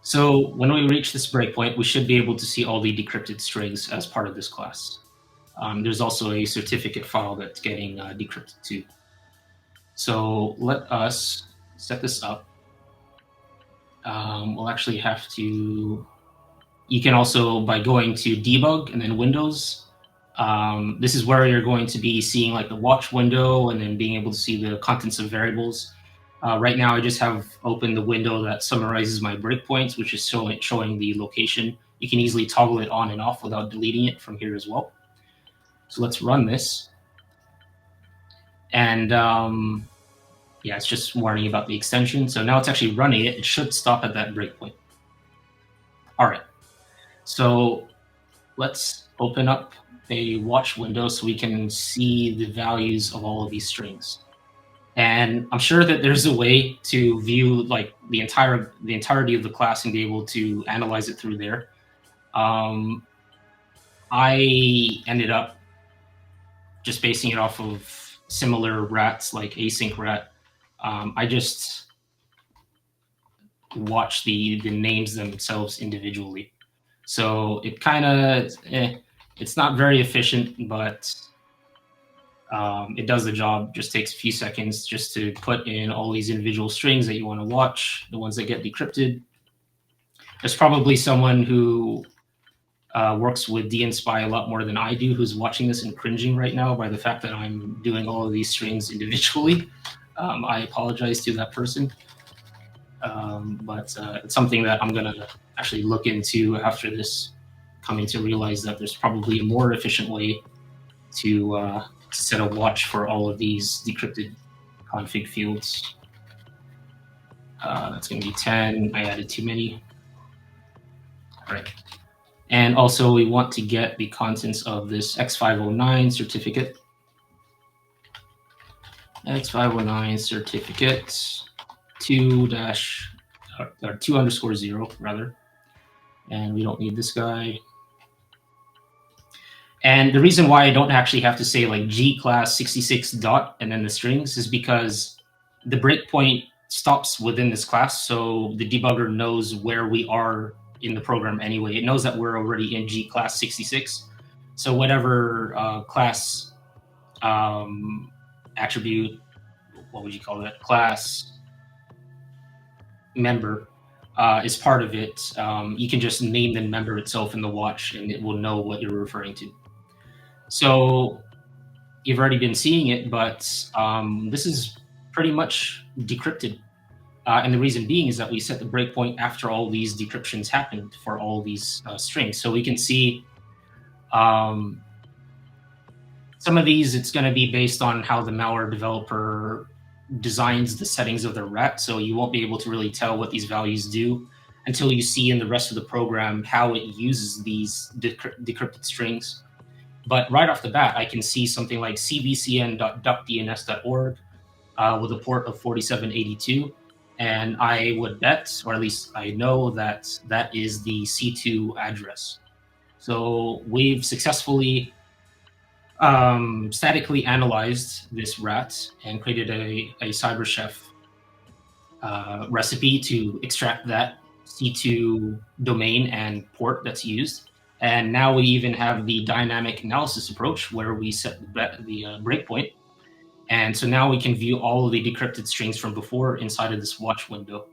So when we reach this breakpoint, we should be able to see all the decrypted strings as part of this class. There's also a certificate file that's getting decrypted too. So let us set this up. We'll actually have to, you can also, by going to debug and then Windows, this is where you're going to be seeing like the watch window and then being able to see the contents of variables. Right now, I just have opened the window that summarizes my breakpoints, which is showing the location. You can easily toggle it on and off without deleting it from here as well. So let's run this. And Yeah, it's just warning about the extension. So now it's actually running it. It should stop at that breakpoint. All right. So let's open up a watch window so we can see the values of all of these strings. And I'm sure that there's a way to view like the entirety of the class and be able to analyze it through there. I ended up just basing it off of similar rats like async rat. I just watch the names themselves individually. So it kind of, it's not very efficient, but it does the job. Just takes a few seconds just to put in all these individual strings that you want to watch, the ones that get decrypted. There's probably someone who works with dnSpy a lot more than I do, who's watching this and cringing right now by the fact that I'm doing all of these strings individually. I apologize to that person. But it's something that I'm going to actually look into after this, coming to realize that there's probably a more efficient way to set a watch for all of these decrypted config fields. That's going to be 10. I added too many. All right. And also we want to get the contents of this X509 certificate. X509 certificate 2_0 rather. And we don't need this guy. And the reason why I don't actually have to say like G class 66 dot and then the strings is because the breakpoint stops within this class. So the debugger knows where we are in the program anyway. It knows that we're already in G class 66. So whatever class attribute, what would you call that? Class member is part of it. You can just name the member itself in the watch and it will know what you're referring to. So you've already been seeing it, but this is pretty much decrypted. And the reason being is that we set the breakpoint after all these decryptions happened for all these strings. So we can see some of these, it's going to be based on how the malware developer designs the settings of the RAT. So you won't be able to really tell what these values do until you see in the rest of the program how it uses these decrypted strings. But right off the bat, I can see something like cbcn.duckdns.org with a port of 4782. And I would bet, or at least I know that that is the C2 address. So we've successfully statically analyzed this RAT and created a CyberChef recipe to extract that C2 domain and port that's used. And now we even have the dynamic analysis approach where we set the breakpoint. And so now we can view all of the decrypted strings from before inside of this watch window.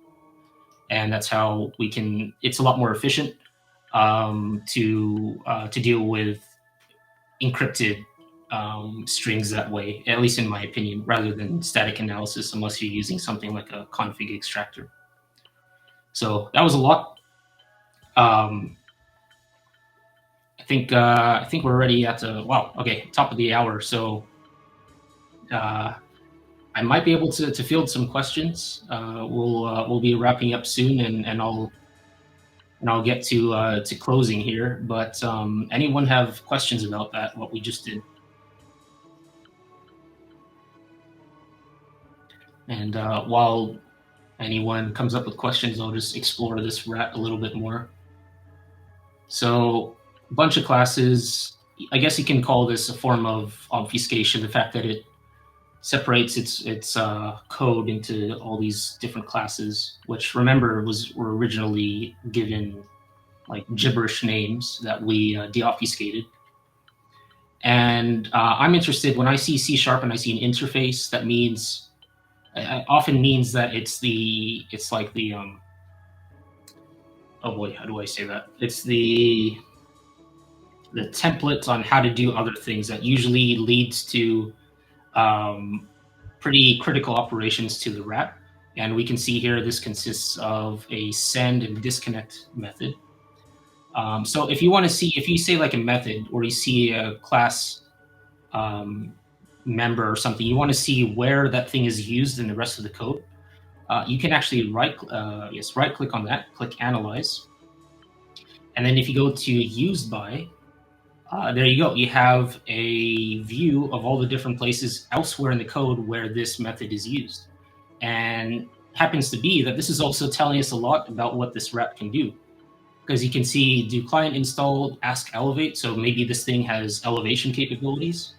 And that's how we can, it's a lot more efficient to deal with encrypted strings that way, at least in my opinion, rather than static analysis, unless you're using something like a config extractor. So that was a lot. I think we're already at the top of the hour. So I might be able to field some questions. We'll be wrapping up soon, and I'll get to closing here. But anyone have questions about that? What we just did? And while anyone comes up with questions, I'll just explore this RAT a little bit more. So a bunch of classes. I guess you can call this a form of obfuscation, the fact that it separates its code into all these different classes, which remember were originally given like gibberish names that we deobfuscated. And I'm interested when I see C# and I see an interface, that means often means that it's like the oh boy, how do I say that? It's the template on how to do other things that usually leads to pretty critical operations to the RAT. And we can see here this consists of a send and disconnect method. So if you want to see, if you say like a method or you see a class member or something, you want to see where that thing is used in the rest of the code, you can actually right-click on that, click Analyze, and then if you go to Used By, there you go. You have a view of all the different places elsewhere in the code where this method is used. And happens to be that this is also telling us a lot about what this rat can do. Because you can see, do client install ask elevate? So maybe this thing has elevation capabilities.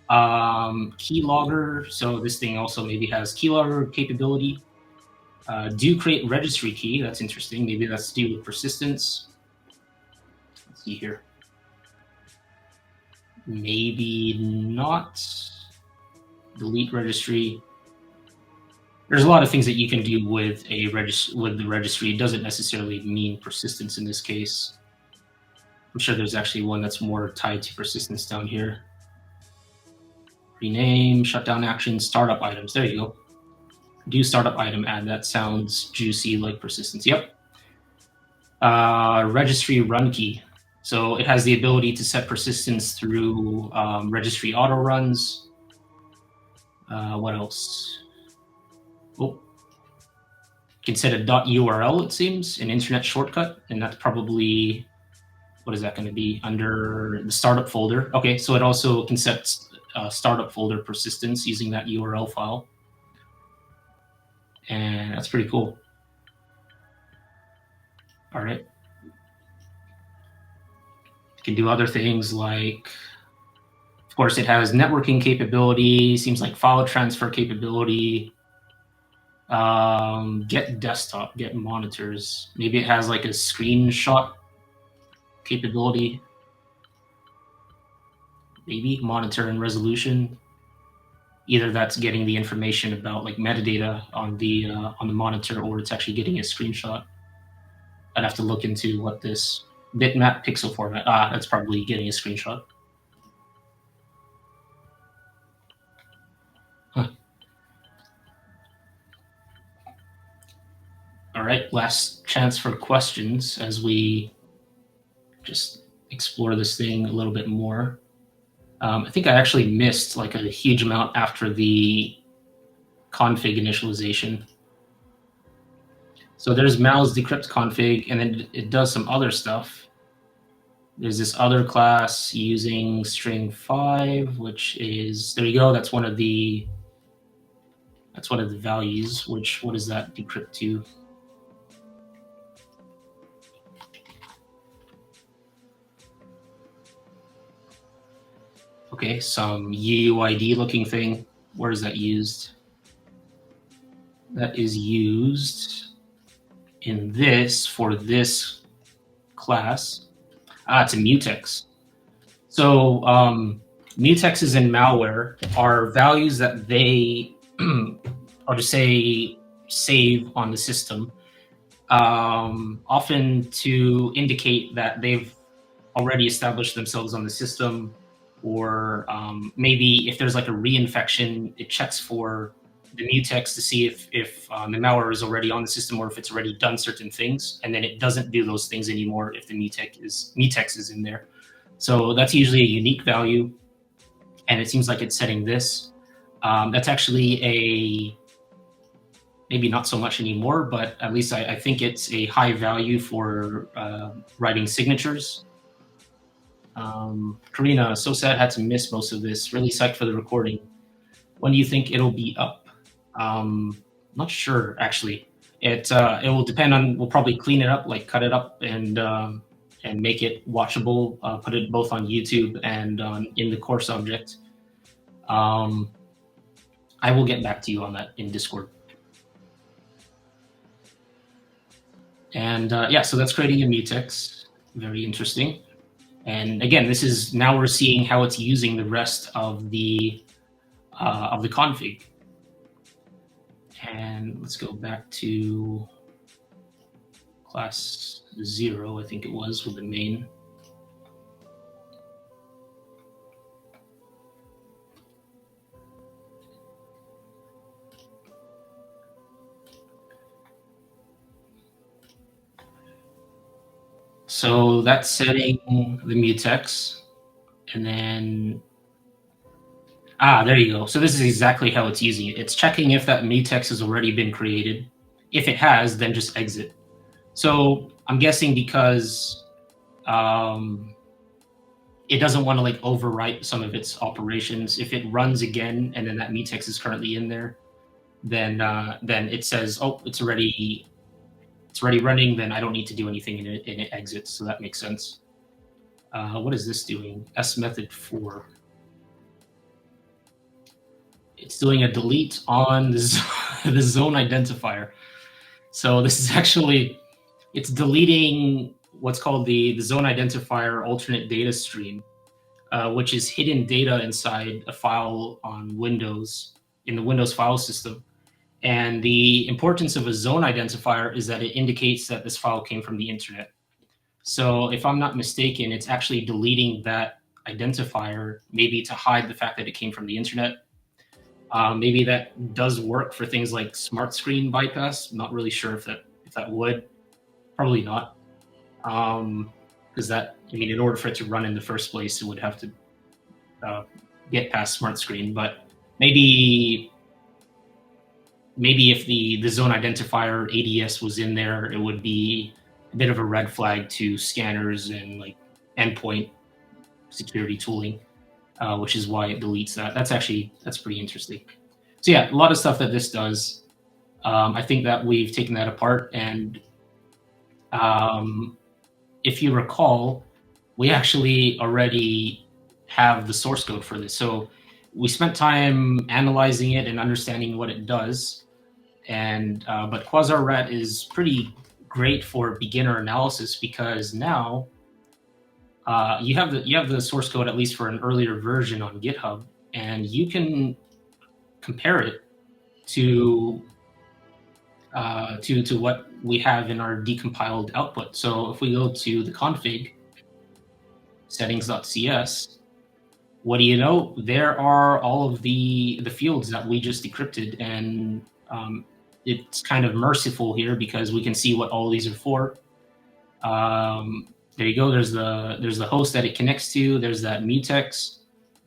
Keylogger, so this thing also maybe has keylogger capability. Do create registry key, that's interesting. Maybe that's to do with persistence. Let's see here. Maybe not. Delete registry. There's a lot of things that you can do with the registry. It doesn't necessarily mean persistence in this case. I'm sure there's actually one that's more tied to persistence down here. Rename, shutdown actions, startup items. There you go. Do startup item add. That sounds juicy like persistence. Yep. Registry run key. So it has the ability to set persistence through registry auto runs. What else? Oh, you can set a .url, it seems, an internet shortcut, and that's probably, what is that going to be, under the startup folder. Okay, so it also can set startup folder persistence using that URL file. And that's pretty cool. All right. You can do other things like, of course, it has networking capability, seems like file transfer capability, get desktop, get monitors. Maybe it has like a screenshot capability. Maybe monitor and resolution. Either that's getting the information about like metadata on the monitor, or it's actually getting a screenshot. I'd have to look into what this bitmap pixel format. That's probably getting a screenshot. Huh. All right, last chance for questions as we just explore this thing a little bit more. I think I actually missed like a huge amount after the config initialization. So there's mal's decrypt config, and then it does some other stuff. There's this other class using string 5, which is, there you go, that's one of the values, which, what does that decrypt to? Okay, some UUID looking thing. Where is that used? That is used in this, for this class. It's a mutex. So mutexes in malware are values that they, I'll just say, save on the system, often to indicate that they've already established themselves on the system, or maybe if there's like a reinfection, it checks for the mutex to see if the malware is already on the system, or if it's already done certain things, and then it doesn't do those things anymore if the mutex is in there. So that's usually a unique value, and it seems like it's setting this. That's actually a, maybe not so much anymore, but at least I think it's a high value for writing signatures. Karina, so sad had to miss most of this. Really psyched for the recording. When do you think it'll be up? Not sure, actually. It will depend on, we'll probably clean it up, like cut it up and make it watchable, put it both on YouTube and in the course object. I will get back to you on that in Discord. And yeah, so that's creating a mutex. Very interesting. And again, this is, now we're seeing how it's using the rest of the config. And let's go back to class 0, I think it was, with the main. So that's setting the mutex, and then There you go. So this is exactly how it's using it. It's checking if that mutex has already been created. If it has, then just exit. So I'm guessing because it doesn't want to like overwrite some of its operations. If it runs again and then that mutex is currently in there, then it says, oh, it's already running. Then I don't need to do anything, and it exits. So that makes sense. What is this doing? S method 4. It's doing a delete on the zone identifier. So this is actually, it's deleting what's called the zone identifier alternate data stream, which is hidden data inside a file on Windows, in the Windows file system. And the importance of a zone identifier is that it indicates that this file came from the internet. So if I'm not mistaken, it's actually deleting that identifier, maybe to hide the fact that it came from the internet. Maybe that does work for things like smart screen bypass. I'm not really sure if that would. Probably not. Because that, I mean, in order for it to run in the first place, it would have to get past smart screen. But maybe if the zone identifier ADS was in there, it would be a bit of a red flag to scanners and like endpoint security tooling, which is why it deletes that. That's pretty interesting. So yeah, a lot of stuff that this does. I think that we've taken that apart, and if you recall, we actually already have the source code for this. So we spent time analyzing it and understanding what it does. And but Quasar RAT is pretty great for beginner analysis, because now you have the source code, at least for an earlier version, on GitHub, and you can compare it to what we have in our decompiled output. So if we go to the config settings.cs, what do you know? There are all of the fields that we just decrypted, and it's kind of merciful here because we can see what all these are for. There you go. There's the host that it connects to. There's that mutex.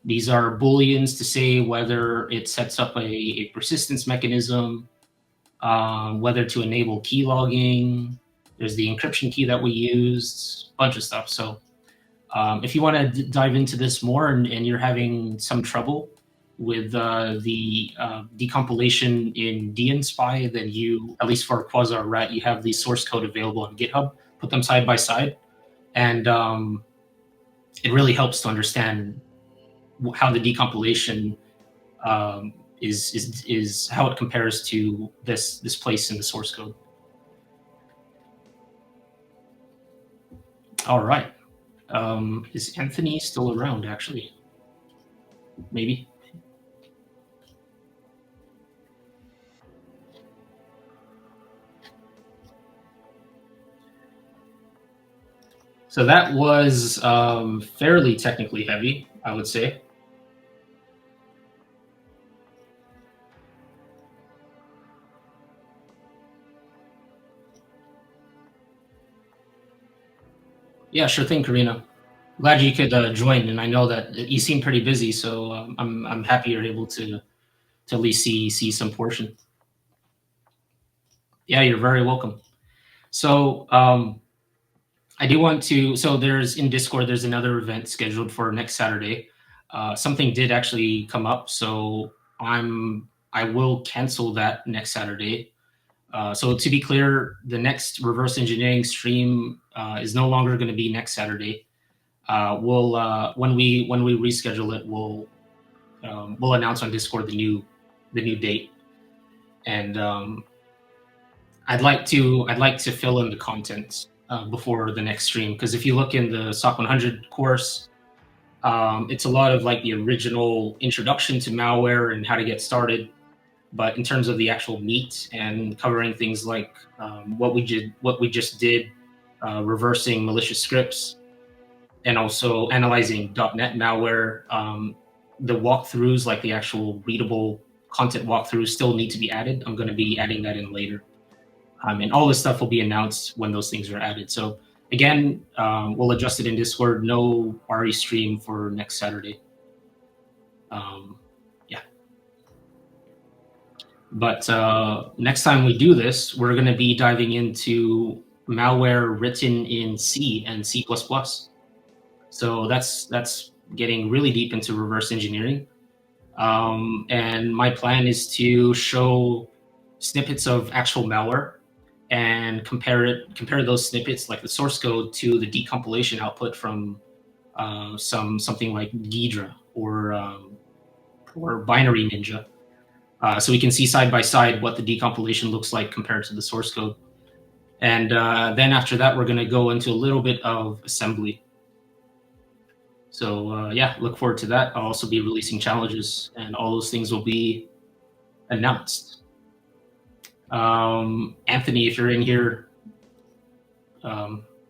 These are booleans to say whether it sets up a persistence mechanism, whether to enable key logging. There's the encryption key that we used, a bunch of stuff. So if you want to dive into this more and you're having some trouble with the decompilation in dnSpy, then you, at least for Quasar RAT, you have the source code available on GitHub. Put them side by side, and it really helps to understand how the decompilation is how it compares to this place in the source code. All right. Is Anthony still around, actually? Maybe. So that was fairly technically heavy, I would say. Yeah, sure thing, Karina. Glad you could join, and I know that you seem pretty busy, so I'm happy you're able to at least see some portion. Yeah, you're very welcome. So I do want to. So there's in Discord, there's another event scheduled for next Saturday. Something did actually come up, so I will cancel that next Saturday. So to be clear, the next reverse engineering stream is no longer going to be next Saturday. We'll when we reschedule it, we'll announce on Discord the new date, and I'd like to fill in the content before the next stream, because if you look in the SOC 100 course, it's a lot of like the original introduction to malware and how to get started. But in terms of the actual meat and covering things like what we just did, reversing malicious scripts, and also analyzing .NET malware, the walkthroughs, like the actual readable content walkthroughs, still need to be added. I'm going to be adding that in later. And all this stuff will be announced when those things are added. So again, we'll adjust it in Discord. No RE stream for next Saturday. But next time we do this, we're going to be diving into malware written in C and C++. So that's getting really deep into reverse engineering. And my plan is to show snippets of actual malware and compare those snippets, like the source code, to the decompilation output from something like Ghidra or Binary Ninja. So we can see side by side what the decompilation looks like compared to the source code. And then after that, we're going to go into a little bit of assembly. So yeah, look forward to that. I'll also be releasing challenges, and all those things will be announced. Anthony, if you're in here,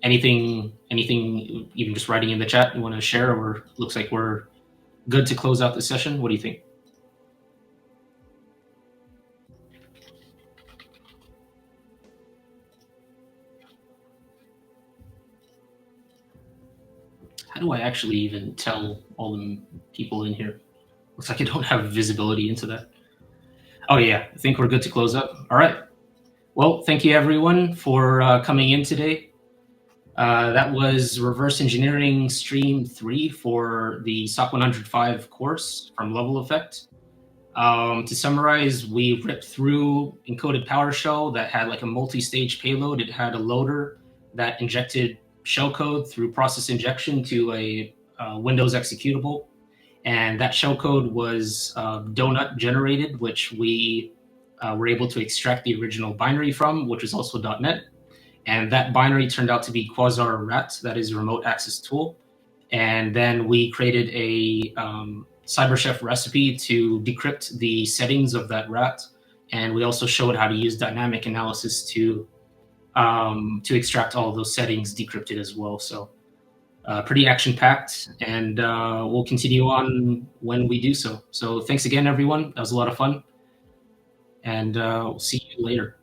anything, even just writing in the chat you want to share, or looks like we're good to close out the session. What do you think? How do I actually even tell all the people in here? Looks like I don't have visibility into that. Oh yeah, I think we're good to close up. All right. Well, thank you everyone for coming in today. That was Reverse Engineering Stream 3 for the SOC 105 course from Level Effect. To summarize, we ripped through encoded PowerShell that had like a multi-stage payload. It had a loader that injected shellcode through process injection to a Windows executable. And that shellcode was donut generated, which we were able to extract the original binary from, which is also .NET. And that binary turned out to be Quasar RAT, that is a remote access tool. And then we created a CyberChef recipe to decrypt the settings of that RAT. And we also showed how to use dynamic analysis to extract all of those settings decrypted as well. So pretty action-packed, and we'll continue on when we do so. So thanks again, everyone. That was a lot of fun, and we'll see you later.